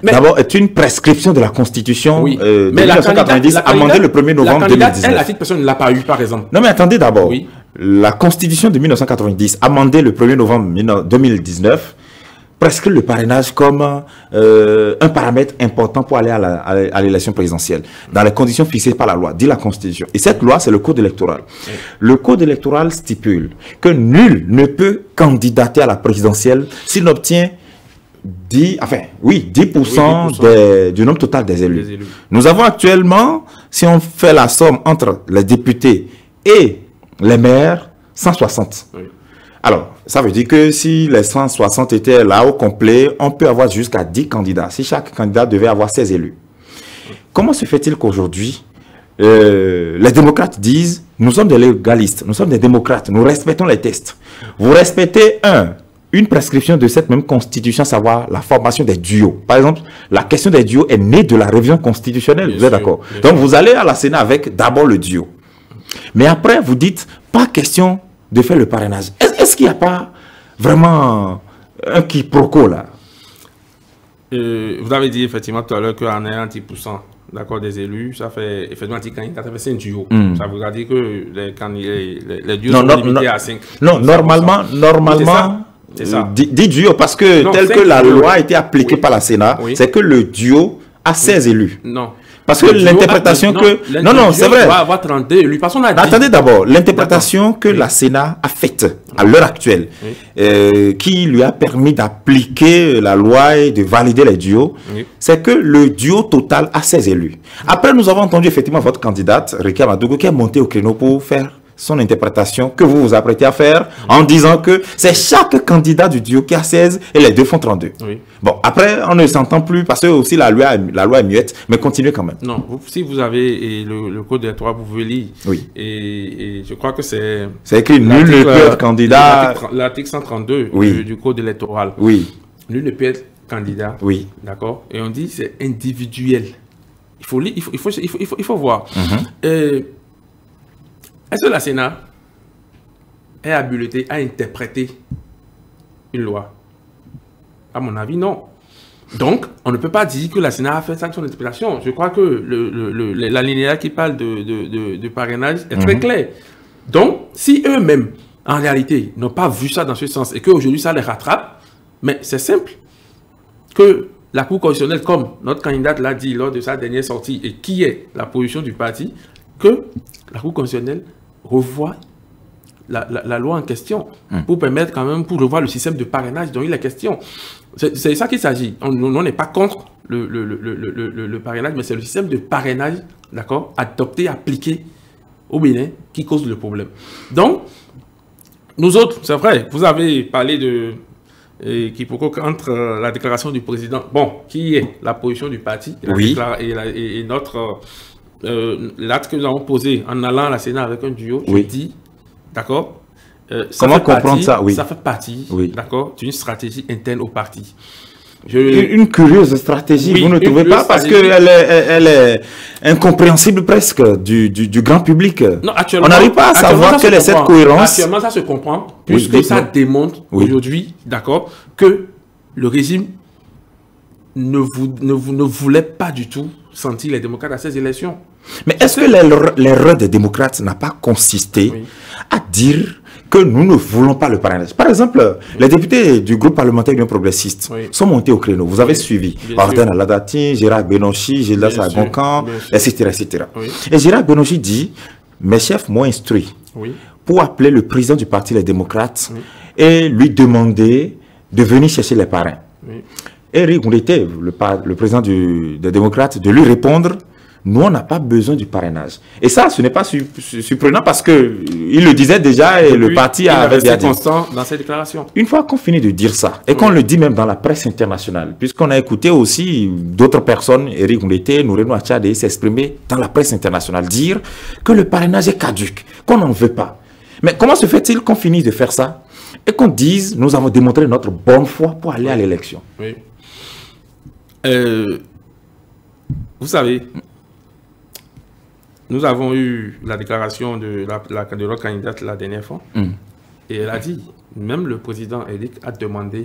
d'abord, est une prescription de la Constitution Oui. de Mais 1990, amendée le 1er novembre la candidate, 2019. elle, à titre personnel, ne l'a pas eu, par exemple. Non, mais attendez d'abord. Oui. La Constitution de 1990, amendée le 1er novembre 2019, prescrit le parrainage comme un paramètre important pour aller à l'élection présidentielle, dans les conditions fixées par la loi, dit la Constitution. Et cette loi, c'est le Code électoral. Oui. Le Code électoral stipule que nul ne peut candidater à la présidentielle s'il n'obtient 10% du nombre total des élus. Nous avons actuellement, si on fait la somme entre les députés et les maires, 160. Oui. Alors, ça veut dire que si les 160 étaient là au complet, on peut avoir jusqu'à 10 candidats. Si chaque candidat devait avoir 16 élus. Comment se fait-il qu'aujourd'hui, les démocrates disent, nous sommes des légalistes, nous sommes des démocrates, nous respectons les textes. Vous respectez une prescription de cette même constitution, à savoir la formation des duos. Par exemple, la question des duos est née de la révision constitutionnelle, vous êtes d'accord? Donc, vous allez à la Sénat avec d'abord le duo. Mais après, vous dites, pas question de faire le parrainage. Est-ce qu'il n'y a pas vraiment un quiproquo là? Vous avez dit effectivement tout à l'heure qu'en ayant 10% d'accord des élus, ça fait effectivement 10 candidats, ça fait un duo. Ça vous a dit que les duos sont limités à 5. Non, normalement, c'est ça. 10 duos, parce que tel que la loi a été appliquée par la Sénat, c'est que le duo a 16 élus. Non. Parce que l'interprétation que... Non, c'est vrai. Doit avoir 32 élus. Attendez d'abord, l'interprétation que la Sénat a faite à l'heure actuelle, qui lui a permis d'appliquer la loi et de valider les duos, c'est que le duo total a 16 élus. Après, nous avons entendu effectivement votre candidate, Rekia Madougou, qui est montée au créneau pour faire son interprétation que vous vous apprêtez à faire en disant que c'est chaque candidat du duo qui a 16 et les deux font 32. Oui. Bon, après, on ne s'entend plus parce que aussi la loi est muette, mais continuez quand même. Non, si vous avez le code électoral, vous pouvez lire. Oui. Et je crois que c'est... C'est écrit nul ne peut être candidat. L'article 132 du code électoral. Oui. Nul ne peut être candidat. Oui. D'accord. Et on dit c'est individuel. Il faut lire, il faut voir. Est-ce que la Sénat est habilitée à interpréter une loi? À mon avis, non. Donc, on ne peut pas dire que la Sénat a fait ça son interprétation. Je crois que l'alinéa qui parle de parrainage est très clair. Donc, si eux-mêmes, en réalité, n'ont pas vu ça dans ce sens et qu'aujourd'hui, ça les rattrape, mais c'est simple. Que la Cour constitutionnelle, comme notre candidate l'a dit lors de sa dernière sortie, et qui est la position du parti, que la Cour constitutionnelle revoit la loi en question pour permettre quand même, pour revoir le système de parrainage dont il est question. C'est ça qu'il s'agit. On n'est pas contre le parrainage, mais c'est le système de parrainage, d'accord, adopté, appliqué au Bénin qui cause le problème. Donc, nous autres, c'est vrai, vous avez parlé de quiproquo entre la déclaration du président, qui est la position du parti, et notre... l'acte que nous avons posé en allant à la Sénat avec un duo, je dis, d'accord, comment comprendre ça? Oui. Ça fait partie, d'accord, d'une stratégie interne au parti. Une curieuse stratégie, vous ne trouvez pas? Parce qu'elle est incompréhensible presque du grand public. Non, on n'arrive pas à savoir quelle est cette cohérence. Actuellement, ça se comprend, puisque ça démontre aujourd'hui, d'accord, que le régime ne voulait pas du tout sentir les démocrates à ces élections. Mais est-ce que l'erreur des démocrates n'a pas consisté à dire que nous ne voulons pas le parrainage? Par exemple, les députés du groupe parlementaire Union progressiste sont montés au créneau. Vous avez suivi Orden Aladati, Gérard Benochi, Gildas Agoncan, etc. Et Gérard Benochi dit, mes chefs m'ont instruit pour appeler le président du parti Les Démocrates et lui demander de venir chercher les parrains. Eric Ngoundete, le président des démocrates, de lui répondre, nous, on n'a pas besoin du parrainage. Et ça, ce n'est pas surprenant parce qu'il le disait déjà et le parti avait bien dit. Constant dans ses déclarations. Une fois qu'on finit de dire ça, et qu'on le dit même dans la presse internationale, puisqu'on a écouté aussi d'autres personnes, Eric Ngoundete, Noureno Achade, s'exprimer dans la presse internationale, dire que le parrainage est caduc, qu'on n'en veut pas. Mais comment se fait-il qu'on finisse de faire ça et qu'on dise, nous avons démontré notre bonne foi pour aller à l'élection? Vous savez, nous avons eu la déclaration de notre candidate la dernière fois. Et elle a dit, même le président Eric a demandé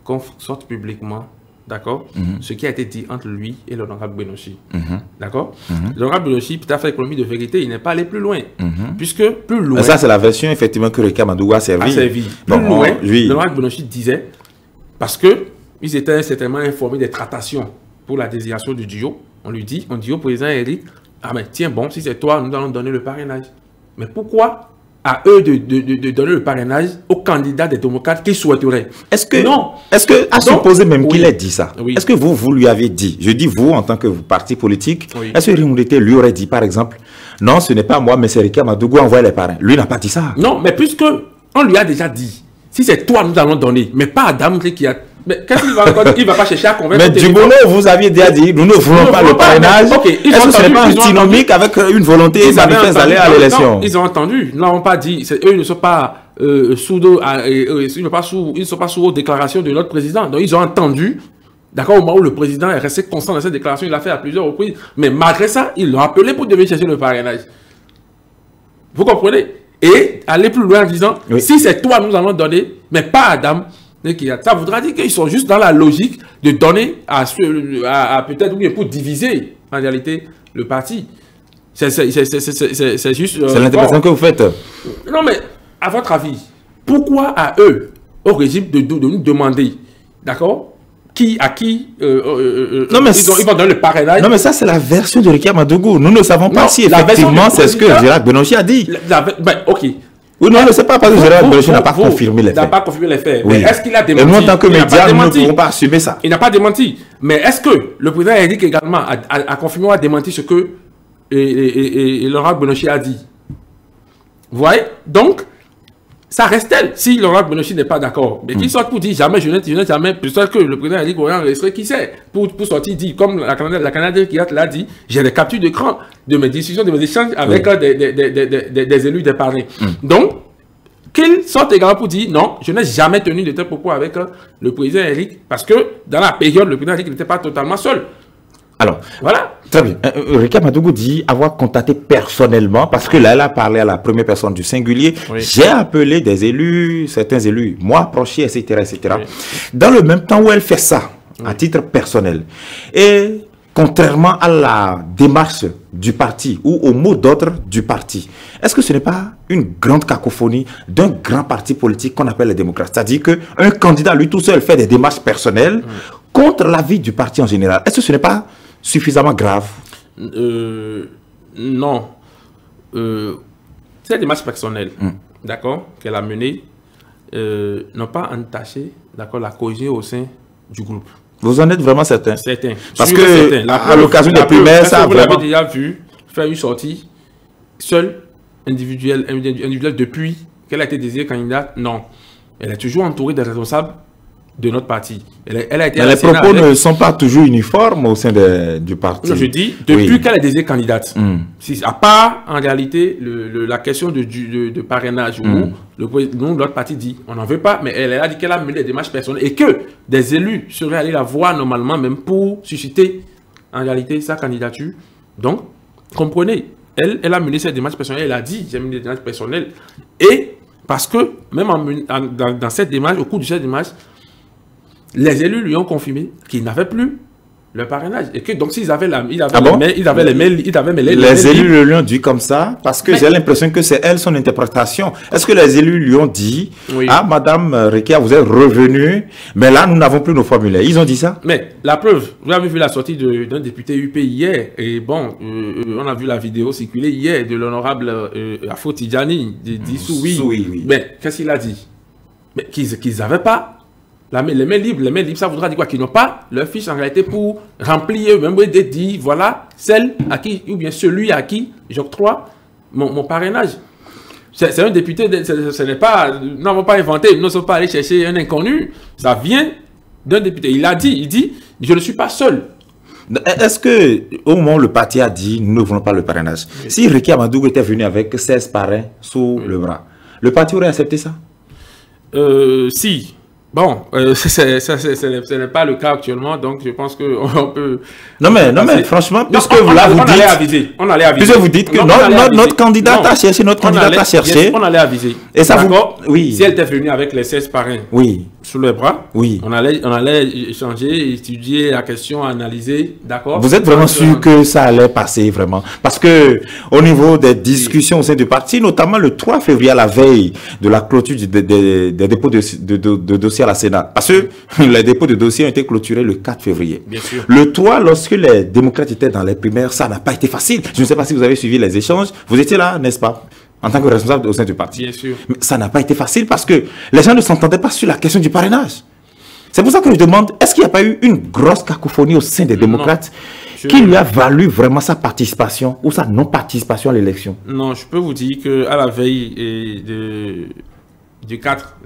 qu'on sorte publiquement, d'accord, ce qui a été dit entre lui et l'honorable Benoît. D'accord. L'honorable Benoît, tout à fait économie de vérité, il n'est pas allé plus loin. Puisque plus loin... Ça, c'est la version, effectivement, que Reka Madougou a servi. Plus loin, l'honorable Benoît disait, parce qu'ils étaient certainement informés des tractations pour la désignation du duo, on dit au président Eric, ah mais tiens bon, si c'est toi, nous allons donner le parrainage. Mais pourquoi à eux de donner le parrainage aux candidats des démocrates qu'ils souhaiteraient? Est-ce que, à supposer même qu'il ait dit ça, est-ce que vous lui avez dit, je dis vous en tant que parti politique, est-ce que Rimourété lui aurait dit par exemple, non ce n'est pas moi mais c'est Reka Madougou envoie les parrains? Lui n'a pas dit ça. Non, mais puisque on lui a déjà dit, si c'est toi nous allons donner, mais pas Adam qui a... Mais qu'est-ce qu'il va encore dire? Il ne va pas chercher à convaincre. Mais Djibono, vous aviez déjà dit, nous ne voulons pas le parrainage. Est-ce que ce n'est pas antinomique avec une volonté manifeste d'aller à l'élection? Ils ont entendu. Nous n'avons pas dit. Eux ne sont pas ils ne sont pas sous aux déclarations de notre président. Donc ils ont entendu. D'accord, au moment où le président est resté constant dans cette déclaration, il l'a fait à plusieurs reprises. Mais malgré ça, ils l'ont appelé pour venir chercher le parrainage. Vous comprenez? Et aller plus loin en disant, si c'est toi, nous allons donner, mais pas Adam. Ça voudra dire qu'ils sont juste dans la logique de donner à peut-être bien pour diviser en réalité le parti. C'est juste... c'est l'interprétation que vous faites. Non mais, à votre avis, pourquoi à eux, au régime, de nous demander, d'accord, à qui non, mais ils vont donner le parrainage? Non mais ça c'est la version de Reka Madougou. Nous ne savons pas si effectivement c'est ce que Gérard Benoît a dit. Ok. Oui, non, on ne sait pas parce que Gérard Benoît n'a pas confirmé les faits. Il n'a pas confirmé les faits. Oui. Mais est-ce qu'il a démenti? Et nous, en tant que médias, nous ne pouvons pas assumer ça. Il n'a pas démenti. Mais est-ce que le président Eric également a confirmé ou a démenti ce que l'honorable Benoît a dit? Vous voyez? Donc, ça reste tel. Si l'honorable Benoît n'est pas d'accord, mais qu'il sorte pour dire jamais, je n'ai jamais, peut-être que le président Eric serait qui sait, pour sortir, dit, comme la Canadienne qui l'a dit, j'ai des captures d'écran de mes discussions, de mes échanges avec des élus, des parrains. Donc, qu'il sorte également pour dire non, je n'ai jamais tenu de tels propos avec le président Eric, parce que dans la période, le président Eric n'était pas totalement seul. Alors, voilà. Très bien. Reka Madougou dit avoir contacté personnellement, parce que là, elle a parlé à la première personne du singulier. J'ai appelé des élus, certains élus, moi, approchés, etc., etc. Dans le même temps où elle fait ça, à titre personnel, et contrairement à la démarche du parti ou au mot d'ordre du parti, est-ce que ce n'est pas une grande cacophonie d'un grand parti politique qu'on appelle les démocrates? C'est-à-dire qu'un candidat, lui tout seul, fait des démarches personnelles contre l'avis du parti en général. Est-ce que ce n'est pas suffisamment grave? Non. Ces démarches personnelles, d'accord, qu'elle a menées, n'ont pas entaché, d'accord, la cohésion au sein du groupe. Vous en êtes vraiment certain? Certain. Parce que à l'occasion des primaires, ça a vous vraiment... l'avez déjà vu faire une sortie seule, individuelle depuis qu'elle a été désignée candidate? Non. Elle est toujours entourée des responsables de notre parti. Elle a été les propos ne sont pas toujours uniformes au sein du parti. Non, je dis, depuis qu'elle est désignée candidate, à part en réalité la question de parrainage, où notre parti dit, on n'en veut pas, mais elle a dit qu'elle a mené des démarches personnelles et que des élus seraient allés la voir normalement, même pour susciter en réalité sa candidature. Donc, comprenez, elle a mené cette démarche personnelle, elle a dit, j'ai mené des démarches personnelles, et parce que même dans cette démarche, au cours de cette démarche, les élus lui ont confirmé qu'ils n'avaient plus le parrainage. Et que donc s'ils avaient les élus le lui ont dit comme ça, parce que j'ai l'impression que c'est elle son interprétation. Est-ce que les élus lui ont dit, ah madame Reka, vous êtes revenue, mais là nous n'avons plus nos formulaires? Ils ont dit ça? Mais la preuve, vous avez vu la sortie d'un député UP hier, et bon, on a vu la vidéo circuler hier de l'honorable Afo Tidjani, oui. Mais qu'est-ce qu'il a dit? Mais qu'ils n'avaient pas les mains libres, ça voudra dire quoi? Qu'ils n'ont pas leur fiche en réalité pour remplir, même dire, voilà, celle à qui, ou bien celui à qui j'octroie mon parrainage. C'est un député, ce n'est pas, nous n'avons pas inventé, nous ne sommes pas allés chercher un inconnu, ça vient d'un député. Il dit, je ne suis pas seul. Est-ce que, au moment où le parti a dit, nous ne voulons pas le parrainage, si Reka Madougou était venu avec 16 parrains sous le bras, le parti aurait accepté ça? Si. Bon, ce n'est pas le cas actuellement, donc je pense qu'on peut... Non mais franchement, puisque vous allait aviser. Puisque vous dites que notre candidate a cherché, on allait aviser. Et ça oui. Si elle était venue avec les 16 parrains sous les bras, on allait échanger, étudier la question, analyser, d'accord? Vous êtes vraiment sûr que ça allait passer, vraiment? Parce que au niveau des discussions au sein du parti, notamment le 3 février, à la veille de la clôture des dépôts de dossiers à la Sénat, parce que les dépôts de dossiers ont été clôturés le 4 février. Bien sûr. Le 3, lorsque les démocrates étaient dans les primaires, ça n'a pas été facile. Je ne sais pas si vous avez suivi les échanges. Vous étiez là, n'est-ce pas? En tant que responsable au sein du parti. Bien sûr. Mais ça n'a pas été facile parce que les gens ne s'entendaient pas sur la question du parrainage. C'est pour ça que je demande, est-ce qu'il n'y a pas eu une grosse cacophonie au sein des démocrates qui lui a valu vraiment sa participation ou sa non-participation à l'élection? Non, je peux vous dire qu'à la veille du 4,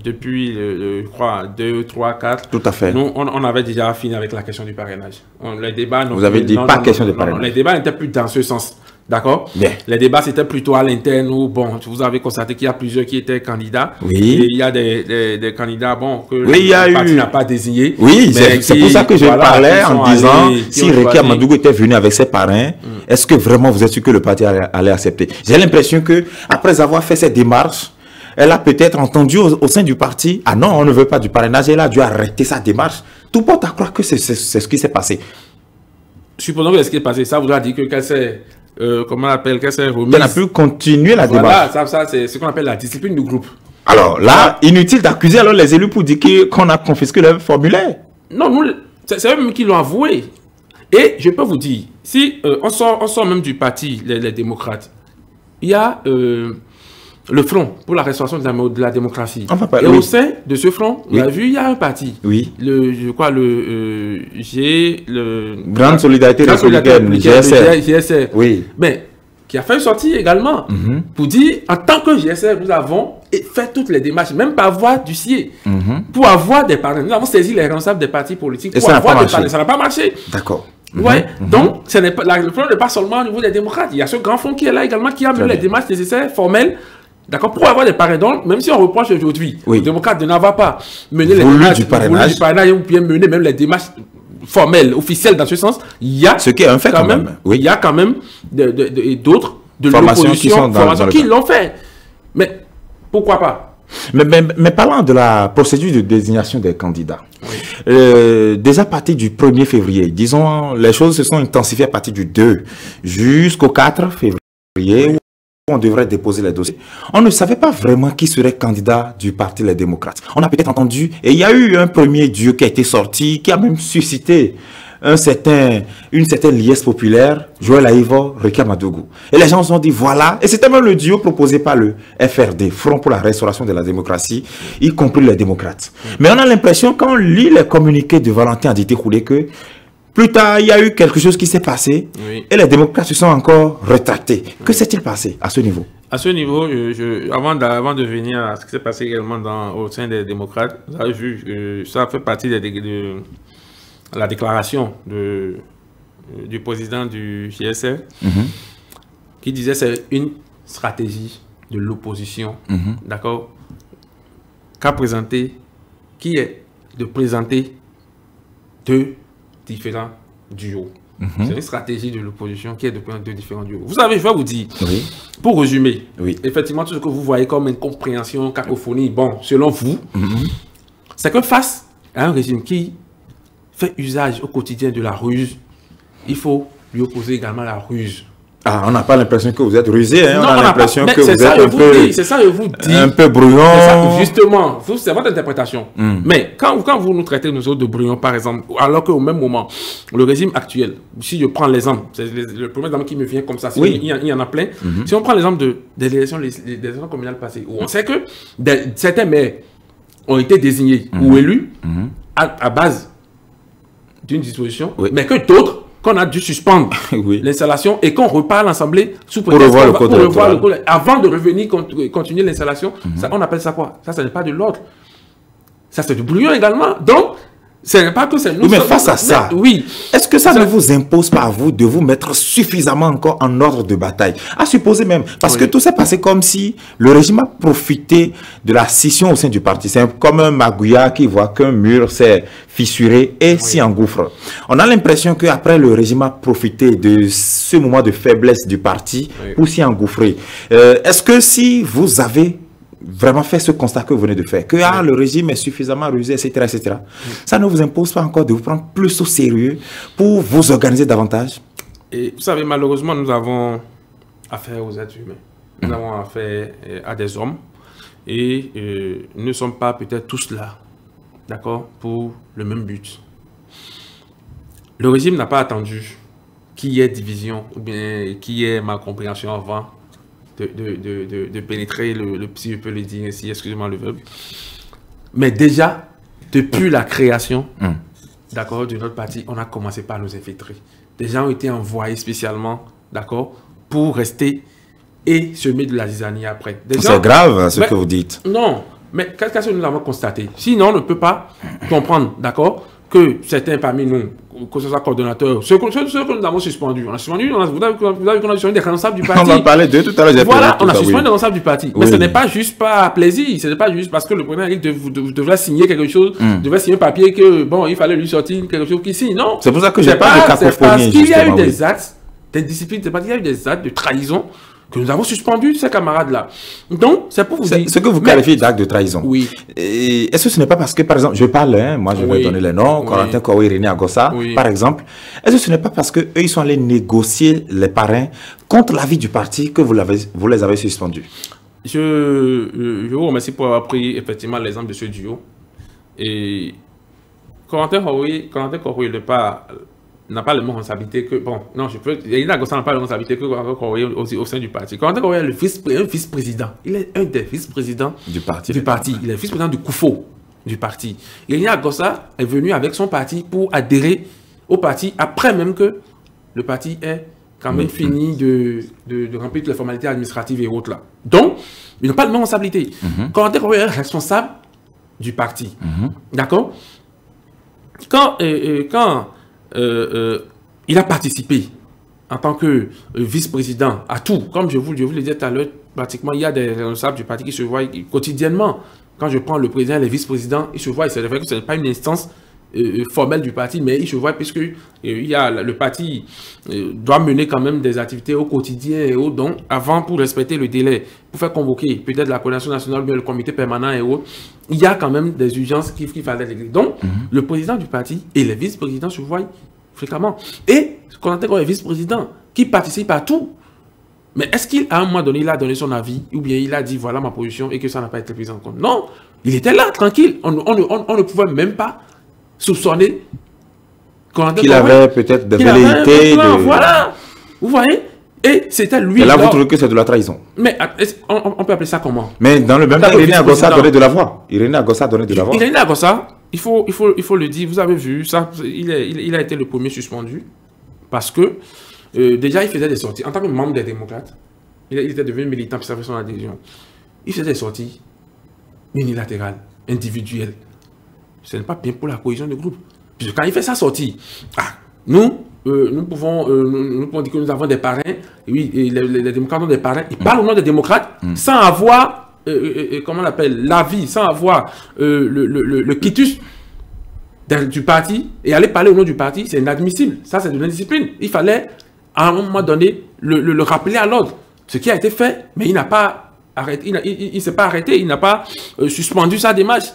depuis, je crois, 2, 3, 4, tout à fait. Nous, on avait déjà fini avec la question du parrainage. Les débats... Vous avez dit pas question de parrainage. Non, les débats n'étaient plus dans ce sens. D'accord? Bien. Les débats, c'était plutôt à l'interne où, bon, vous avez constaté qu'il y a plusieurs qui étaient candidats. Oui. Et il y a des candidats, bon, que le parti n'a pas désigné. Oui, c'est pour ça que je parlais en disant, si Réki Amadougou était venu avec ses parrains, est-ce que vraiment vous êtes sûr que le parti allait accepter? J'ai l'impression que, après avoir fait cette démarche, elle a peut-être entendu au sein du parti, ah non, on ne veut pas du parrainage, elle a dû arrêter sa démarche. Tout porte à croire que c'est ce qui s'est passé. Supposons que c'est ce qui est passé, ça voudra dire qu'elle s'est... comment on appelle, qu'elle s'est remise. Elle a pu continuer la démarche. Voilà, ça c'est ce qu'on appelle la discipline du groupe. Alors là, inutile d'accuser alors les élus pour dire qu'on a confisqué leur formulaire. Non, c'est eux-mêmes qui l'ont avoué. Et je peux vous dire, si on sort même du parti, les démocrates, il y a le Front pour la restauration de la démocratie. Et au sein de ce front, vous avez vu, il y a un parti. Oui. Je crois Grande Solidarité Républicaine, GSR. Oui. Mais qui a fait une sortie également pour dire, en tant que GSR, nous avons fait toutes les démarches, même par voie du CIE, pour avoir des parrains. Nous avons saisi les responsables des partis politiques pour avoir des parrains. Ça n'a pas marché. D'accord. Ouais. Donc, le front n'est pas seulement au niveau des démocrates. Il y a ce grand front qui est là également, qui a mené les démarches nécessaires, formelles, d'accord, pour avoir des parrains. Donc, même si on reproche aujourd'hui aux démocrates de n'avoir pas mené les démarches du parrainage ou bien mené même les démarches formelles, officielles dans ce sens, il y a ce qui est un fait quand même. Oui. Il y a quand même d'autres de l'opposition qui l'ont fait. Mais pourquoi pas? Mais parlant de la procédure de désignation des candidats, déjà à partir du 1er février, disons, les choses se sont intensifiées à partir du 2 jusqu'au 4 février, où on devrait déposer les dossiers. On ne savait pas vraiment qui serait candidat du parti Les Démocrates. On a peut-être entendu, et il y a eu un premier duo qui a été sorti, qui a même suscité une certaine liesse populaire, Joël Aïvo, Réki Amadougou. Et les gens se sont dit, voilà, et c'était même le duo proposé par le FRD, Front pour la restauration de la démocratie, y compris les démocrates. Mais on a l'impression, quand on lit les communiqués de Valentin Adité Koulé, que plus tard, il y a eu quelque chose qui s'est passé, et les démocrates se sont encore rétractés. Que s'est-il passé à ce niveau? À ce niveau, avant de venir à ce qui s'est passé également au sein des démocrates, vous avez vu, ça fait partie de la déclaration du président du GSR, qui disait que c'est une stratégie de l'opposition, d'accord, qui est de présenter deux différents duos. C'est une stratégie de l'opposition qui est de présenter deux différents duos. Vous savez, je vais vous dire, pour résumer, effectivement, tout ce que vous voyez comme incompréhension, cacophonie, bon, selon vous, c'est que face à un régime qui fait usage au quotidien de la ruse, il faut lui opposer également la ruse. Ah, on n'a pas l'impression que vous êtes rusé, hein? Non, on a l'impression que vous êtes un peu brouillon. Justement, c'est votre interprétation. Mais quand vous nous traitez, nous autres, de brouillon, par exemple, alors qu'au même moment, le régime actuel, si je prends l'exemple, c'est le premier exemple qui me vient comme ça, il y en a plein. Si on prend l'exemple des élections communales passées, où on sait que certains maires ont été désignés ou élus à base d'une disposition, mais que d'autres qu'on a dû suspendre l'installation et qu'on repart à l'Assemblée sous prétexte pour revoir le code avant de revenir continuer l'installation. On appelle ça quoi? Ça n'est pas de l'ordre. Ça, c'est du brouillon également. Donc, Ce n'est pas que c'est nous. Oui, mais face à ça, oui. Est-ce que ça ne vous impose pas à vous de vous mettre suffisamment encore en ordre de bataille? À supposer même, parce que tout s'est passé comme si le régime a profité de la scission au sein du parti. C'est comme un magouilla qui voit qu'un mur s'est fissuré et s'y engouffre. On a l'impression qu'après le régime a profité de ce moment de faiblesse du parti pour s'y engouffrer. Est-ce que si vous avez vraiment fait ce constat que vous venez de faire, que le régime est suffisamment rusé, etc., etc., ça ne vous impose pas encore de vous prendre plus au sérieux pour vous organiser davantage? Et vous savez, malheureusement, nous avons affaire aux êtres humains. Nous avons affaire à des hommes et nous ne sommes pas peut-être tous là, d'accord, pour le même but. Le régime n'a pas attendu qu'il y ait division ou bien qu'il y ait malcompréhension avant de pénétrer, si je peux le dire ainsi, excusez-moi le verbe. Mais déjà, depuis la création d'accord, de notre parti, on a commencé par nous infiltrer. Des gens ont été envoyés spécialement, d'accord, pour rester et semer de la zizanie après. C'est grave ce que vous dites. Non, mais qu'est-ce que nous avons constaté? Sinon, on ne peut pas comprendre, d'accord, que certains parmi nous, que ce soit coordonnateurs, ceux que nous avons suspendus, on a suspendu, vous avez qu'on a suspendu des responsables du parti. On en parlait d'eux tout à l'heure. Voilà, on a suspendu des responsables du parti. Mais ce n'est pas juste par plaisir, ce n'est pas juste parce que le président Eric devrait signer quelque chose, devait signer un papier que, bon, il fallait lui sortir quelque chose qui signe. Non. C'est pour ça que j'ai pas de cacophonie. Parce qu'il y a eu des actes d'indiscipline, c'est parce qu'il y a eu des actes de trahison que nous avons suspendu ces camarades-là. Donc, c'est pour vous dire... Ce que vous qualifiez d'acte de trahison. Oui. Est-ce que ce n'est pas parce que, par exemple, je parle, moi je vais donner les noms, Corentin Kouaoui, René Agossa, par exemple, est-ce que ce n'est pas parce qu'eux, ils sont allés négocier les parrains contre l'avis du parti que vous les avez suspendus? Je vous remercie pour avoir pris effectivement l'exemple de ce duo. Et Corentin Kouaoui n'a pas la même responsabilité que... Bon, non, René Agossa n'a pas la même responsabilité que Corentin Kouaoui au sein du parti. Corentin Kouaoui est un vice-président. Il est un des vice-présidents du parti. Il est vice-président du COUFO du parti. Et René Agossa est venu avec son parti pour adhérer au parti après même que le parti ait quand même fini de remplir toutes les formalités administratives et autres là. Donc, ils n'ont pas de même responsabilité. Corentin Kouaoui est responsable du parti. D'accord? Quand il a participé en tant que vice-président à tout, comme je vous le disais tout à l'heure, pratiquement il y a des responsables du parti qui se voient quotidiennement. Quand je prends le président et les vice-présidents, ils se voient, c'est vrai que ce n'est pas une instance formelle du parti, mais ils se voient puisque le parti doit mener quand même des activités au quotidien et autres, donc avant pour respecter le délai, pour faire convoquer peut-être la coordination nationale ou bien le comité permanent et autres, il y a quand même des urgences qu'il fallait régler. Donc, le président du parti et les vice-présidents se voient fréquemment. Et qu'on entend comme vice-président qui participe à tout. Mais est-ce qu'à un moment donné, il a donné son avis ou bien il a dit voilà ma position et que ça n'a pas été pris en compte? Non, il était là, tranquille. On ne pouvait même pas soupçonner qu'il avait peut-être des velléités. Voilà, vous voyez? Et c'était lui. Et là, vous trouvez que c'est de la trahison? Mais on peut appeler ça comment? Mais dans le même temps, René Agossa a donné de la voix. René Agossa a donné de la voix. René Agossa, il faut le dire, vous avez vu, ça, il a été le premier suspendu parce que déjà, il faisait des sorties. En tant que membre des démocrates, il était devenu militant puis ça fait son adhésion. Il faisait des sorties unilatérales, individuelles. Ce n'est pas bien pour la cohésion du groupe. Puisque quand il fait sa sortie, nous pouvons dire que nous avons des parrains. Oui, et les démocrates ont des parrains. Ils parlent au nom des démocrates sans avoir, comment on appelle, l'avis, sans avoir le quitus du parti et aller parler au nom du parti, c'est inadmissible. Ça, c'est de l'indiscipline. Il fallait, à un moment donné, le rappeler à l'ordre. Ce qui a été fait, mais il n'a pas arrêté, il ne s'est pas arrêté, il n'a pas suspendu sa démarche.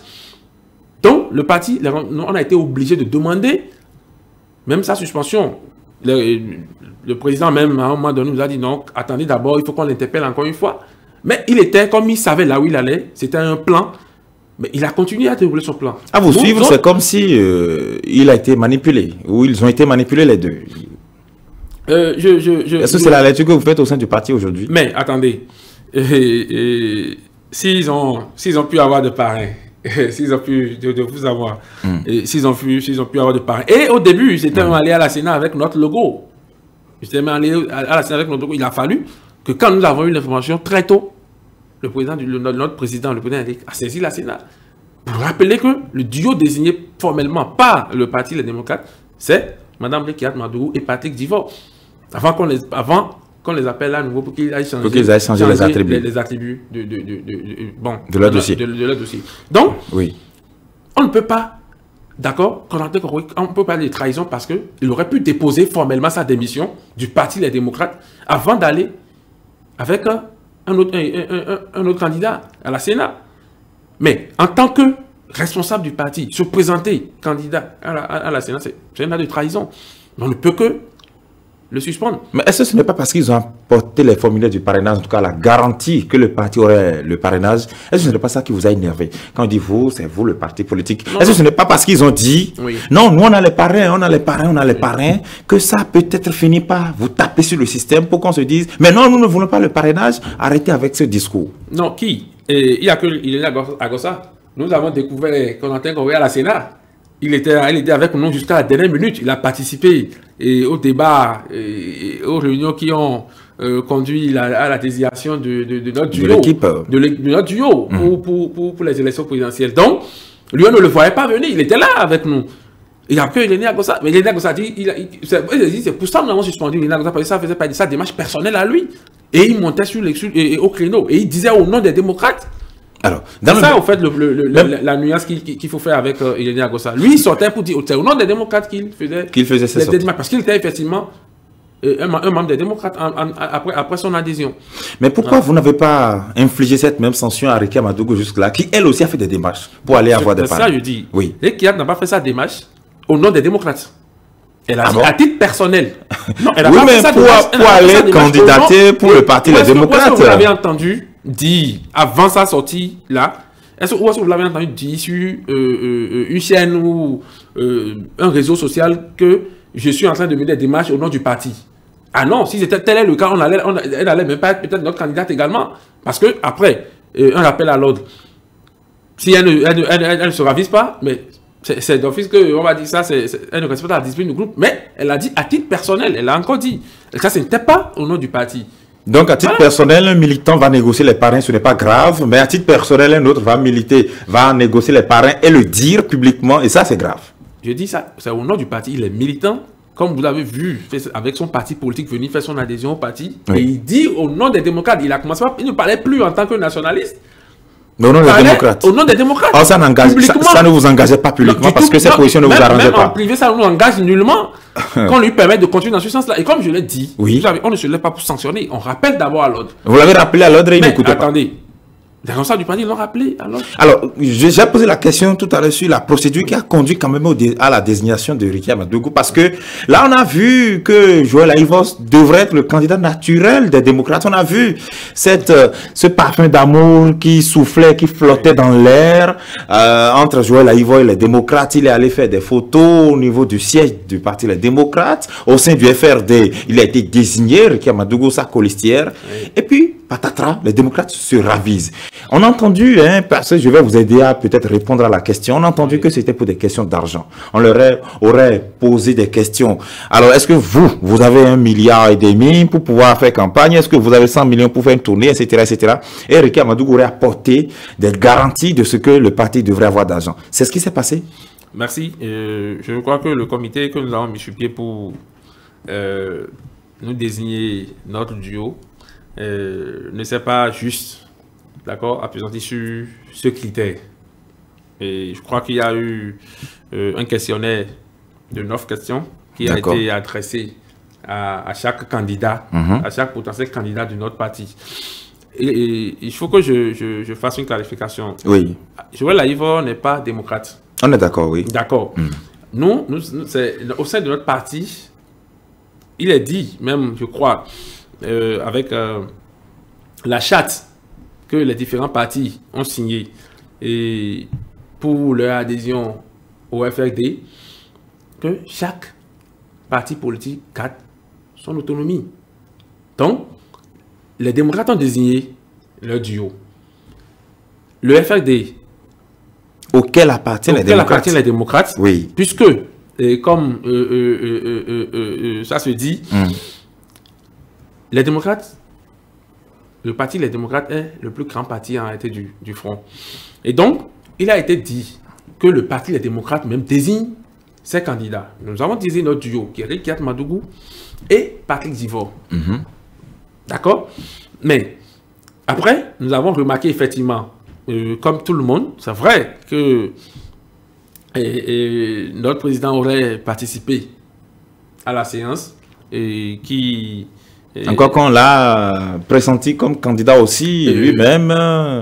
Donc, le parti, on a été obligé de demander même sa suspension. Le président même, à un moment donné, nous a dit non, attendez d'abord, il faut qu'on l'interpelle encore une fois. Mais il était, comme il savait là où il allait, c'était un plan, mais il a continué à dérouler son plan. À vous suivre, c'est comme si il a été manipulé, ou ils ont été manipulés les deux. Est-ce que c'est la lecture que vous faites au sein du parti aujourd'hui? Mais attendez, s'ils ont pu avoir de parrains, s'ils ont pu de vous avoir, s'ils ont pu avoir de parrains. Et au début, ils étaient allés à la Sénat avec notre logo. Ils étaient allés à la Sénat avec notre logo. Il a fallu que quand nous avons eu l'information très tôt, notre président, le président Eric, a saisi la Sénat Pour rappeler que le duo désigné formellement par le parti Les Démocrates, c'est Mme Rekiat Madougou et Patrick Divor. Avant qu'on les appelle à nouveau pour qu'ils aillent changer, les attributs, de leur dossier. Donc, oui. On ne peut pas, d'accord, on ne peut pas de trahison parce qu'il aurait pu déposer formellement sa démission du parti Les Démocrates avant d'aller avec un autre candidat à la Sénat. Mais en tant que responsable du parti, se présenter candidat à la Sénat, c'est un acte de trahison. On ne peut que le suspendre. Mais est-ce que ce n'est pas parce qu'ils ont apporté les formulaires du parrainage, en tout cas la garantie que le parti aurait le parrainage? Est-ce que ce n'est pas ça qui vous a énervé? Quand on dit vous, c'est vous le parti politique. Est-ce que ce n'est pas parce qu'ils ont dit non, nous on a les parrains, on a les parrains, on a les parrains, que ça peut-être finit par vous taper sur le système pour qu'on se dise mais non, nous ne voulons pas le parrainage, arrêtez avec ce discours. Non, qui? Il y a que il est à Gossa. Nous avons découvert Corentin Goué à la Sénat. Il était avec nous jusqu'à la dernière minute. Il a participé au débat, aux réunions qui ont conduit à la désignation de notre duo. De notre duo pour les élections présidentielles. Donc, lui, on ne le voyait pas venir. Il était là avec nous. Et après, il est né à Gossa. Mais il est né à Gossa. C'est pour ça que nous avons suspendu. Il est né à Gossa parce que ça faisait pas de sa démarche personnelle à lui. Et il montait au créneau. Et il disait au nom des démocrates. Alors, c'est ça, au fait, la nuance qu'il faut faire avec Irénée Agossa. Lui, il sortait pour dire, c'est au nom des démocrates qu'il faisait ses sorties. Parce qu'il était effectivement un membre des démocrates après son adhésion. Mais pourquoi vous n'avez pas infligé cette même sanction à Rekiat Madougou jusque-là, qui elle aussi a fait des démarches pour aller avoir des parrains? C'est ça, je dis. Oui. Rekiat n'a pas fait sa démarche au nom des démocrates. Elle a dit à titre personnel. Non, elle a pas fait sa démarche. Pour aller candidater pour le parti Les Démocrates. Vous l'avez entendu dire avant sa sortie là, est-ce que vous l'avez entendu dire sur une chaîne ou un réseau social que je suis en train de mener des démarches au nom du parti? Ah non, si c'était tel est le cas, elle allait même pas être peut-être notre candidate également. Parce que après, un rappel à l'ordre, si elle ne se ravise pas, mais c'est d'office qu'on va dire ça, elle ne respecte pas la discipline du groupe, mais elle a dit à titre personnel, elle a encore dit. Et ça, ce n'était pas au nom du parti. Donc, à titre personnel, un militant va négocier les parrains, ce n'est pas grave, mais à titre personnel, un autre va négocier les parrains et le dire publiquement, et ça, c'est grave. Je dis ça, c'est au nom du parti, il est militant, comme vous l'avez vu, avec son parti politique, venir faire son adhésion au parti, et il dit au nom des démocrates, il ne parlait plus en tant que nationaliste. Au nom des démocrates. Au nom des démocrates. Alors ça ne vous engageait pas publiquement parce que cette position ne vous arrangeait pas. En privé, ça ne nous engage nullement qu'on lui permette de continuer dans ce sens-là. Et comme je l'ai dit, on ne se lève pas pour sanctionner. On rappelle d'abord à l'ordre. Vous l'avez rappelé à l'ordre et il n'écoutait pas. Attendez. Les responsables du parti l'ont rappelé à l'ordre. Alors, j'ai posé la question tout à l'heure sur la procédure qui a conduit quand même à la désignation de Rekiat Madougou parce que là, on a vu que Joël Aïvos devrait être le candidat naturel des démocrates. On a vu ce parfum d'amour qui soufflait, qui flottait dans l'air entre Joël Aïvos et les démocrates. Il est allé faire des photos au niveau du siège du parti Les Démocrates. Au sein du FRD, il a été désigné, Rekiat Madougou, sa colistière. Et puis, patatras, les démocrates se ravisent. On a entendu, parce que je vais vous aider à peut-être répondre à la question, on a entendu que c'était pour des questions d'argent. On leur aurait posé des questions. Alors, est-ce que vous avez 1,5 milliard pour pouvoir faire campagne? Est-ce que vous avez 100 millions pour faire une tournée, etc., etc. Et Rekiat Madougou aurait apporté des garanties de ce que le parti devrait avoir d'argent. C'est ce qui s'est passé? Merci. Je crois que le comité que nous avons mis sur pied pour nous désigner notre duo ne s'est pas juste, d'accord, appesanti sur ce critère. Et je crois qu'il y a eu un questionnaire de 9 questions qui a été adressé à chaque candidat, à chaque potentiel candidat de notre parti. Et il faut que je fasse une clarification. Oui. Joël Aïvos n'est pas démocrate. On est d'accord, oui. D'accord. Nous, au sein de notre parti, il est dit, même, je crois, avec la charte que les différents partis ont signée et pour leur adhésion au FRD, que chaque parti politique garde son autonomie. Donc, les démocrates ont désigné leur duo. Le FRD, auquel appartiennent les démocrates, oui. Puisque, comme ça se dit, les démocrates, le parti Les Démocrates est le plus grand parti en réalité du front. Et donc, il a été dit que le Parti des démocrates même désigne ses candidats. Nous avons désigné notre duo, qui est Rikiat Madougou et Patrick Zivor. D'accord? Mais après, nous avons remarqué effectivement, comme tout le monde, c'est vrai que notre président aurait participé à la séance et qui... Encore qu'on l'a pressenti comme candidat aussi, lui-même,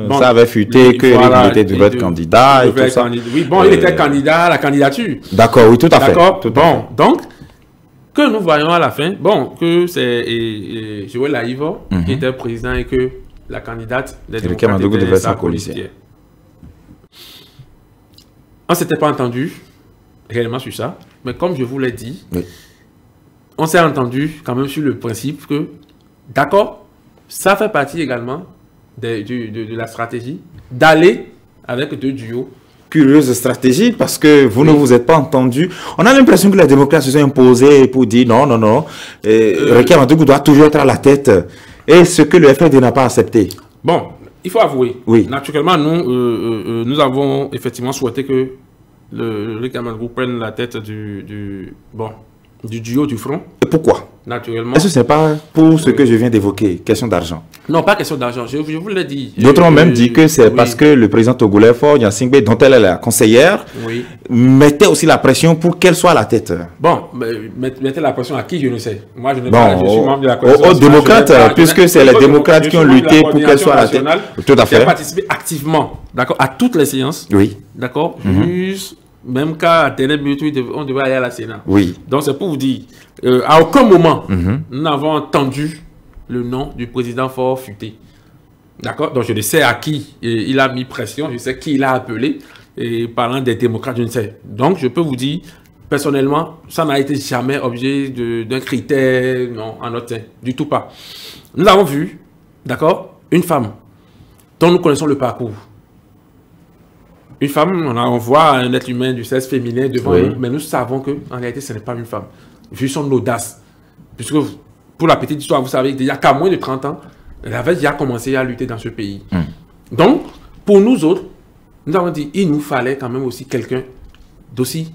bon, ça avait fuité que voilà, il devait être candidat et tout ça. Oui, bon, il était candidat à la candidature. D'accord, oui, tout à fait. D'accord, bon, donc, que nous voyons à la fin, bon, que c'est Joël Aïvo qui était président et que la candidate des démocrates était sa colistière. On ne s'était pas entendu réellement sur ça, mais comme je vous l'ai dit, oui, on s'est entendu quand même sur le principe que, d'accord, ça fait partie également de la stratégie d'aller avec deux duos. Curieuse stratégie parce que vous ne vous êtes pas entendu. On a l'impression que la démocratie se sont imposés pour dire non, non, non. Rikiat Madougou doit toujours être à la tête. Et ce que le FRD n'a pas accepté. Bon, il faut avouer. Oui. Naturellement, nous avons effectivement souhaité que le Rikiat Madougou prenne la tête du duo du front. Et pourquoi? Naturellement. Est-ce que ce n'est pas pour ce que je viens d'évoquer, question d'argent? Non, pas question d'argent, je vous l'ai dit. D'autres ont même dit que c'est parce que le président togolais Faure Gnassingbé, dont elle est la conseillère, mettait aussi la pression pour qu'elle soit à la tête. Bon, mettez la pression à qui, je ne sais. Moi, je ne sais bon, pas, je suis membre de la coalition. Aux démocrates, puisque c'est les démocrates qui ont lutté pour qu'elle soit à la tête. Tout à fait. J'ai participé activement, d'accord, à toutes les séances. Oui. D'accord, même qu'à dernière minute, on devait aller à la Sénat. Oui. Donc, c'est pour vous dire, à aucun moment, nous n'avons entendu le nom du président Faure futé. D'accord? Donc, je ne sais à qui il a mis pression, je sais qui il a appelé, et parlant des démocrates, je ne sais. Donc, je peux vous dire, personnellement, ça n'a été jamais objet d'un critère, non, en notre sein, du tout pas. Nous avons vu, d'accord, une femme dont nous connaissons le parcours. Une femme, on voit un être humain du sexe féminin devant nous, mais nous savons qu'en réalité, ce n'est pas une femme. Vu son audace. Puisque, pour la petite histoire, vous savez, déjà qu'à moins de 30 ans, elle avait déjà commencé à lutter dans ce pays. Donc, pour nous autres, nous avons dit il nous fallait quand même aussi quelqu'un d'aussi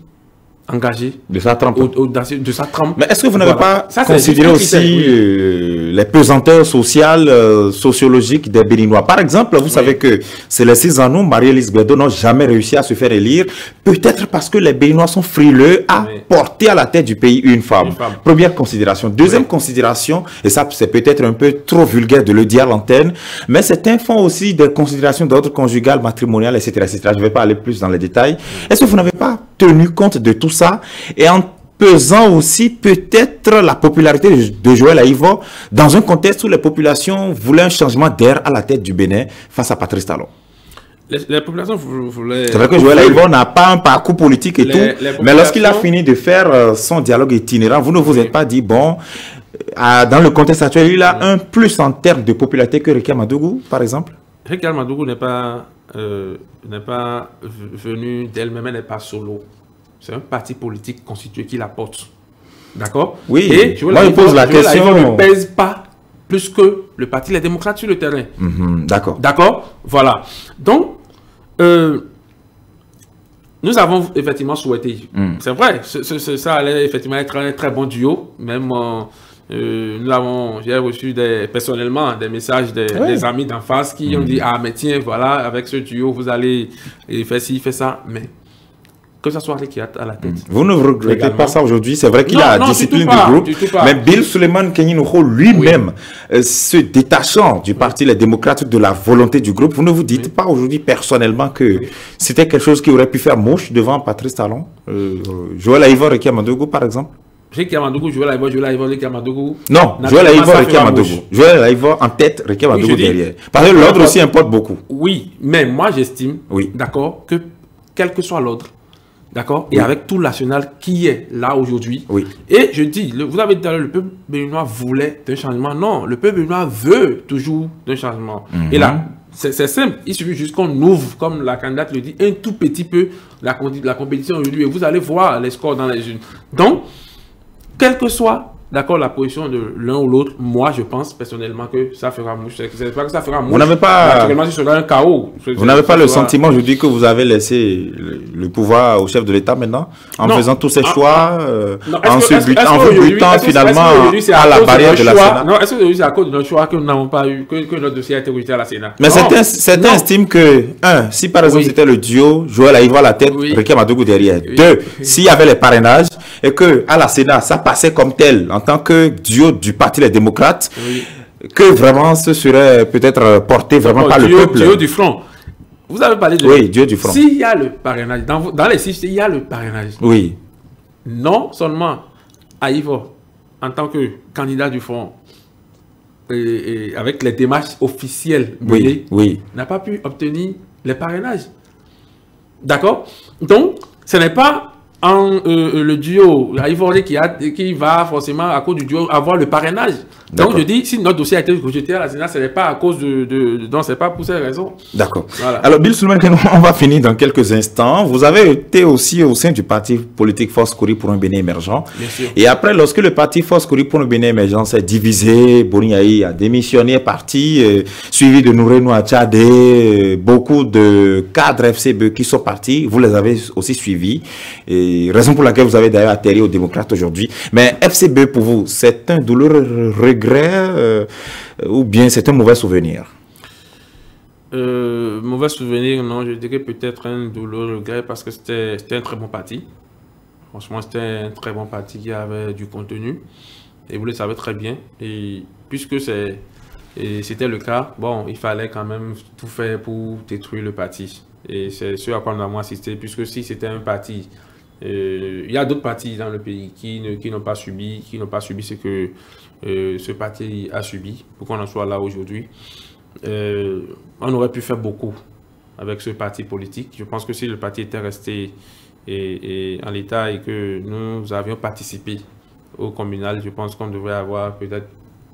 engagé. De sa trempe. De sa trempe. Mais est-ce que vous n'avez pas considéré aussi les pesanteurs sociales, sociologiques des Béninois? Par exemple, vous savez que c'est les 6 ans, Marie-Élise Bédo n'ont jamais réussi à se faire élire. Peut-être parce que les Béninois sont frileux à porter à la tête du pays une femme. Première considération. Deuxième considération, et ça c'est peut-être un peu trop vulgaire de le dire à l'antenne, mais certains font aussi des considérations d'ordre conjugal, matrimonial, etc., etc. Je ne vais pas aller plus dans les détails. Est-ce que vous n'avez pas tenu compte de tout ça et en pesant aussi peut-être la popularité de Joël Aïvo dans un contexte où les populations voulaient un changement d'air à la tête du Bénin face à Patrice Talon? Les populations voulaient... C'est vrai que Joël Aïvo n'a pas un parcours politique et tout, mais lorsqu'il a fini de faire son dialogue itinérant, vous ne vous êtes pas dit, bon, dans le contexte actuel, il a un plus en termes de popularité que Rikiat Madougou, par exemple? Rikiat Madougou n'est pas venu d'elle-même, elle n'est pas solo. C'est un parti politique constitué qui la porte. D'accord? Oui, et moi je pose la question... Il ne pèse pas plus que le parti Les Démocrates sur le terrain. D'accord. D'accord? Voilà. Donc, nous avons effectivement souhaité. C'est vrai, ça allait effectivement être un très bon duo. Même j'ai reçu personnellement des messages des amis d'en face qui ont dit, ah mais tiens, voilà, avec ce duo, vous allez faire ci, faire ça. Mais que ce soit Rikiat à la tête. Vous ne regrettez pas ça aujourd'hui? C'est vrai qu'il a la discipline du groupe. Mais Bill Suleiman Kenyinouho lui-même, se détachant du parti Les Démocrates de la volonté du groupe, vous ne vous dites pas aujourd'hui personnellement que c'était quelque chose qui aurait pu faire mouche devant Patrice Talon? Joël Aïvo, Rikiat Madougou par exemple? Rikiat Madougou, Joël Aïvo, Rikiat Madougou. Non, Joël Aïvo, Rikiat Madougou. Joël Aïvo en tête, Rikiat Madougou derrière. Parce que l'ordre aussi importe beaucoup. Oui, mais moi j'estime, d'accord, que quel que soit l'ordre, d'accord, et avec tout national qui est là aujourd'hui, et je dis, vous avez dit tout à l'heure, le peuple béninois voulait d'un changement. Non, le peuple béninois veut toujours d'un changement. Et là, c'est simple, il suffit juste qu'on ouvre, comme la candidate le dit, un tout petit peu la compétition aujourd'hui, et vous allez voir les scores dans les unes. Donc, quel que soit d'accord, la position de l'un ou l'autre, moi, je pense personnellement que ça fera mouche. C'est pas que ça fera mouche. Vous n'avez pas... Naturellement, ce sera un chaos. Vous n'avez pas le sentiment, je dis, que vous avez laissé le pouvoir au chef de l'État maintenant, en faisant tous ces choix, en vous butant finalement à la barrière de la Sénat? Non, est-ce que c'est à cause de notre choix que nous n'avons pas eu, que notre dossier a été rejeté à la Sénat? Mais certains estiment que, si par exemple c'était le duo, Joël Aïva à la tête, Ricky Madougou derrière. Deux, s'il y avait les parrainages, et que à la Sénat, ça passait comme tel, en tant que duo du Parti Les Démocrates, que vraiment ce serait peut-être porté vraiment par le peuple. Duo du front. Vous avez parlé de... Oui, duo du front. S'il y a le parrainage, dans les 6, il y a le parrainage. Oui. Non seulement Aïva, en tant que candidat du front, et avec les démarches officielles, n'a pas pu obtenir les parrainages. D'accord? Donc, ce n'est pas le duo Aïva qui va forcément, à cause du duo, avoir le parrainage. Donc, je dis, si notre dossier a été rejeté à la Sénat, ce n'est pas à cause donc, ce n'est pas pour ces raisons. D'accord. Voilà. Alors, Bill Souleymane, on va finir dans quelques instants. Vous avez été aussi au sein du parti politique Force Kouri pour un Bénin émergent. Bien sûr. Et après, lorsque le parti Force Kouri pour un Bénin émergent s'est divisé, Boniaï a démissionné, est parti, suivi de Nourenou Tchadé, beaucoup de cadres FCB qui sont partis, vous les avez aussi suivis. Et raison pour laquelle vous avez d'ailleurs atterri aux démocrates aujourd'hui. Mais FCB, pour vous, c'est un douloureux regret ou bien c'est un mauvais souvenir? Mauvais souvenir, non, je dirais peut-être un douloureux regret parce que c'était un très bon parti. Franchement, c'était un très bon parti qui avait du contenu et vous le savez très bien. Et puisque c'était le cas, bon, il fallait quand même tout faire pour détruire le parti. Et c'est ce à quoi nous avons assisté, puisque si c'était un parti, il y a d'autres partis dans le pays qui n'ont pas subi ce que ce parti a subi pour qu'on en soit là aujourd'hui. On aurait pu faire beaucoup avec ce parti politique. Je pense que si le parti était resté en l'état et que nous avions participé au communal, je pense qu'on devrait avoir peut-être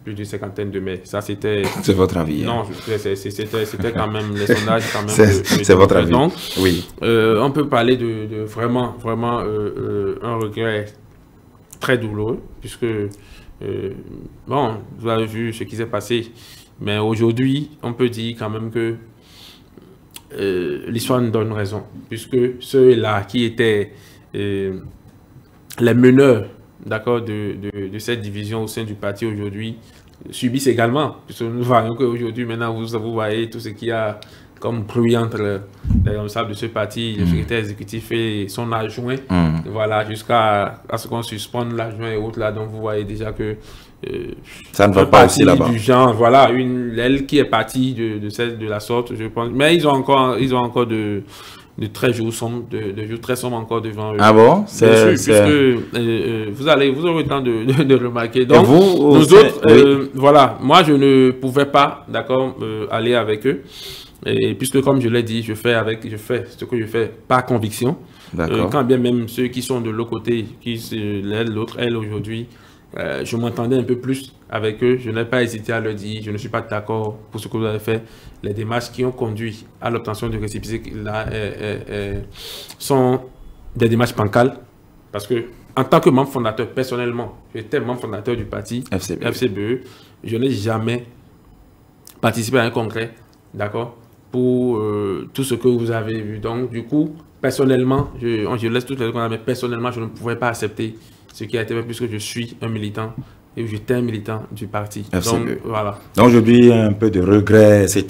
plus d'une cinquantaine de maires. Ça, c'était... C'est votre avis. Non, c'était quand même les sondages. C'est votre avis. Donc, oui. On peut parler de vraiment un regret très douloureux, puisque, bon, vous avez vu ce qui s'est passé. Mais aujourd'hui, on peut dire quand même que l'histoire nous donne raison, puisque ceux-là qui étaient les meneurs, d'accord, de cette division au sein du parti aujourd'hui subissent également, puisque nous voyons qu'aujourd'hui, maintenant, vous voyez tout ce qu'il y a comme bruit entre les responsables de ce parti, le secrétaire exécutif et son adjoint, voilà, jusqu'à ce qu'on suspende l'adjoint et autres là, donc vous voyez déjà que ça ne va pas aussi là-bas. Du genre, voilà, elle qui est partie de la sorte, je pense, mais ils ont encore de très jours sombres, de jours très sombres encore devant eux. Ah bon? Puisque vous aurez le temps de remarquer. Donc, nous autres, voilà, moi je ne pouvais pas, d'accord, aller avec eux. Et puisque, comme je l'ai dit, je fais ce que je fais par conviction. Quand bien même ceux qui sont de l'autre côté, l'autre, elle aujourd'hui, je m'entendais un peu plus avec eux. Je n'ai pas hésité à leur dire, je ne suis pas d'accord pour ce que vous avez fait. Les démarches qui ont conduit à l'obtention de récépissé là sont des démarches bancales. Parce que, en tant que membre fondateur, personnellement, j'étais membre fondateur du parti FCBE. Je n'ai jamais participé à un congrès, d'accord, pour tout ce que vous avez vu. Donc, du coup, personnellement, je laisse toutes les choses, mais personnellement, je ne pouvais pas accepter ce qui a été fait puisque je suis un militant et j'étais un militant du parti. Donc, voilà. Donc, aujourd'hui, un peu de regret, etc.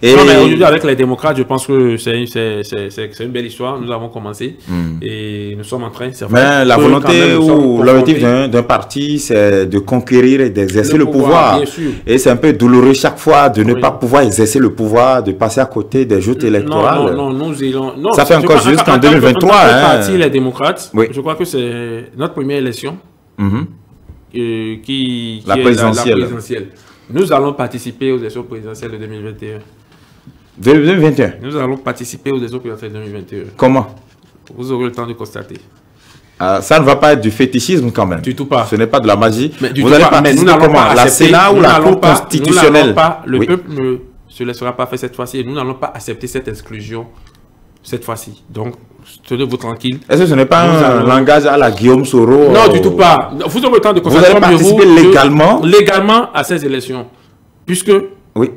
Et non, mais aujourd'hui, avec les démocrates, je pense que c'est une belle histoire. Nous avons commencé et nous sommes en train... Mais la volonté ou l'objectif d'un parti, c'est de conquérir et d'exercer le pouvoir. Et c'est un peu douloureux chaque fois de ne pas pouvoir exercer le pouvoir, de passer à côté des joutes électorales. Non, ça fait encore jusqu'en 2023. En tant que parti, les démocrates, je crois que c'est notre première élection. Qui est la présidentielle. Nous allons participer aux élections présidentielles de 2021. 2021. Nous allons participer aux élections présidentielles de 2021. Comment? Vous aurez le temps de constater. Ça ne va pas être du fétichisme quand même. Du tout pas. Ce n'est pas de la magie. Vous allez participer comment? La Sénat ou la Cour constitutionnelle? Le peuple ne se laissera pas faire cette fois-ci. Nous n'allons pas accepter cette exclusion cette fois-ci. Donc, tenez-vous tranquille. Est-ce que ce n'est pas un langage à la Guillaume Soro? Non, du tout pas. Vous aurez le temps de Vous allez participer légalement? Légalement à ces élections. Puisque... Oui.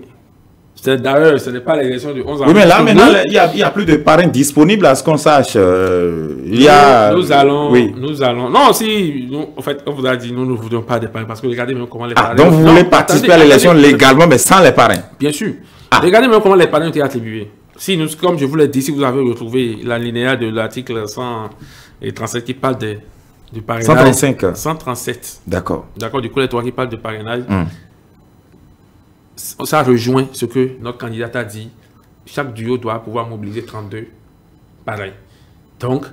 D'ailleurs, ce n'est pas l'élection du 11 avril. Oui, mais là, maintenant, il n'y a plus de parrains disponibles à ce qu'on sache. Il y a... Nous allons... Non, si... en fait, on vous a dit, nous ne voudrions pas des parrains. Parce que regardez même comment les parrains... donc vous voulez participer à l'élection légalement, mais sans les parrains? Bien sûr. Regardez même comment les parrains ont été attribués. Si nous, comme je vous l'ai dit, si vous avez retrouvé l'alinéa de l'article 137 qui parle du parrainage... 135. 137. D'accord. D'accord, du coup, les trois qui parlent de parrainage... Ça rejoint ce que notre candidat a dit. Chaque duo doit pouvoir mobiliser 32 pareils. Donc,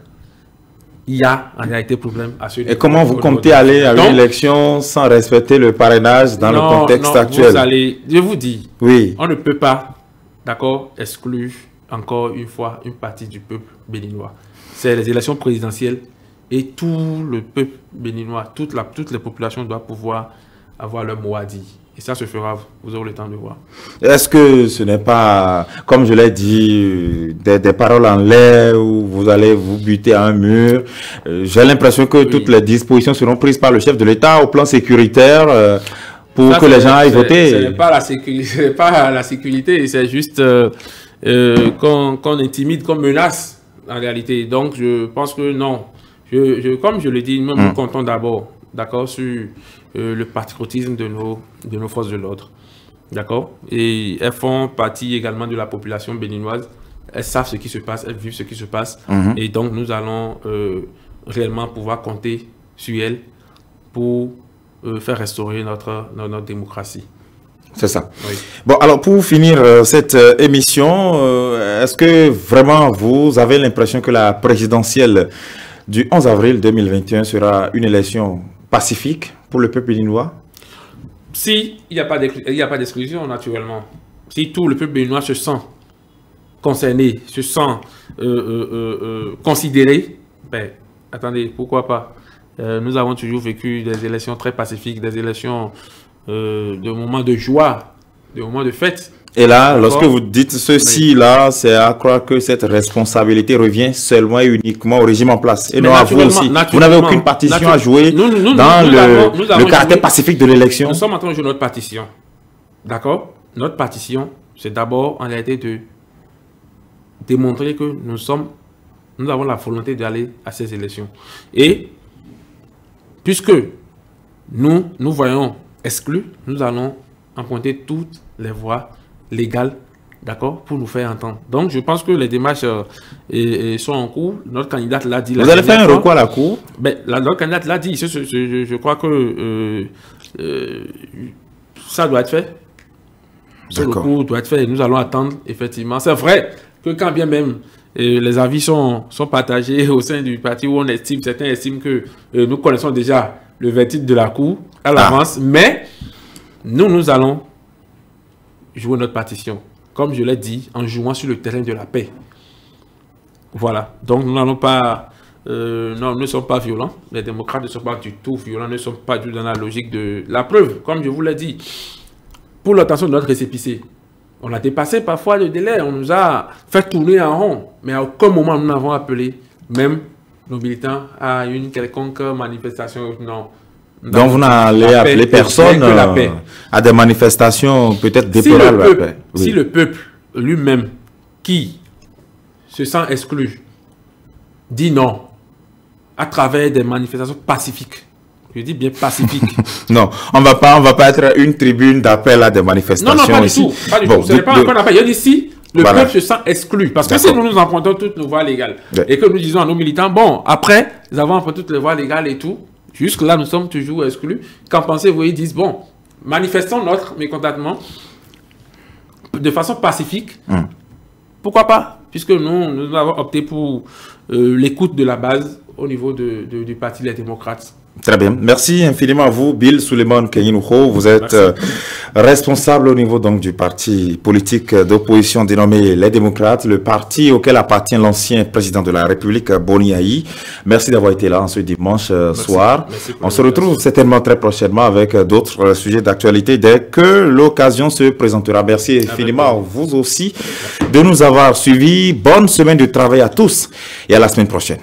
il y a en réalité problème à ce niveau. Et comment vous comptez aller à une élection sans respecter le parrainage dans le contexte actuel? Je vous dis, oui. On ne peut pas, d'accord, exclure encore une fois une partie du peuple béninois. C'est les élections présidentielles et tout le peuple béninois, toutes les populations doivent pouvoir avoir leur mot à dire. Et ça se fera, vous aurez le temps de voir. Est-ce que ce n'est pas, comme je l'ai dit, des paroles en l'air où vous allez vous buter à un mur? J'ai l'impression que toutes les dispositions seront prises par le chef de l'État au plan sécuritaire pour que les gens aillent voter. Ce n'est pas la sécurité, c'est juste qu'on intimide, qu'on menace en réalité. Donc je pense que non. Comme je l'ai dit, nous comptons d'abord, d'accord, sur le patriotisme de nos forces de l'ordre. D'accord? Et elles font partie également de la population béninoise. Elles savent ce qui se passe, elles vivent ce qui se passe. Et donc, nous allons réellement pouvoir compter sur elles pour faire restaurer notre démocratie. C'est ça. Oui. Bon, alors pour finir cette émission, est-ce que vraiment vous avez l'impression que la présidentielle du 11 avril 2021 sera une élection pacifique pour le peuple béninois? Si il n'y a pas d'exclusion, naturellement. Si tout le peuple béninois se sent concerné, se sent considéré, ben, attendez, pourquoi pas? Nous avons toujours vécu des élections très pacifiques, des élections de moments de joie, de moments de fête. Et là, lorsque vous dites ceci, là, c'est à croire que cette responsabilité revient seulement et uniquement au régime en place. Et non à vous aussi. Vous n'avez aucune partition à jouer dans le caractère pacifique de l'élection. Nous sommes en train de jouer notre partition. D'accord? Notre partition, c'est d'abord en réalité de démontrer que nous avons la volonté d'aller à ces élections. Et puisque nous voyons exclus, nous allons emprunter toutes les voies légales, d'accord, pour nous faire entendre. Donc, je pense que les démarches sont en cours. Notre candidate l'a dit. Vous allez faire un recours à la Cour? Ben, notre candidate l'a dit. Je crois que ça doit être fait. Ce recours doit être fait. Et nous allons attendre, effectivement. C'est vrai que quand bien même les avis sont partagés au sein du parti où certains estiment que nous connaissons déjà le verdict de la Cour à l'avance, mais nous allons jouer notre partition, comme je l'ai dit, en jouant sur le terrain de la paix. Voilà. Donc nous n'allons pas, nous ne sommes pas violents. Les démocrates ne sont pas du tout violents, ne sont pas du tout dans la logique de la preuve, comme je vous l'ai dit. Pour l'obtention de notre récépissé, on a dépassé parfois le délai, on nous a fait tourner en rond, mais à aucun moment nous n'avons appelé même nos militants à une quelconque manifestation. Non. Donc vous n'allez appeler personne à des manifestations peut-être déplorables. Si le peuple lui-même qui se sent exclu dit non à travers des manifestations pacifiques, je dis bien pacifiques. Non, on va pas être une tribune d'appel à des manifestations. Non, pas du tout. Pas du tout. Ce n'est pas un appel. Je dis si le peuple se sent exclu. Parce que si nous empruntons toutes nos voies légales et que nous disons à nos militants, bon, après, nous avons emprunté toutes les voies légales et tout, jusque-là, nous sommes toujours exclus. Qu'en pensez-vous? Ils disent, bon, manifestons notre mécontentement de façon pacifique. Pourquoi pas? Puisque nous avons opté pour l'écoute de la base au niveau du Parti Les Démocrates. Très bien. Merci infiniment à vous, Bill Suleiman Kenyinouho. Vous êtes responsable au niveau donc du parti politique d'opposition dénommé Les Démocrates, le parti auquel appartient l'ancien président de la République, Boni Aï. Merci d'avoir été là en ce dimanche soir. On se retrouve certainement très prochainement avec d'autres sujets d'actualité dès que l'occasion se présentera. Merci infiniment à vous aussi de nous avoir suivis. Bonne semaine de travail à tous et à la semaine prochaine.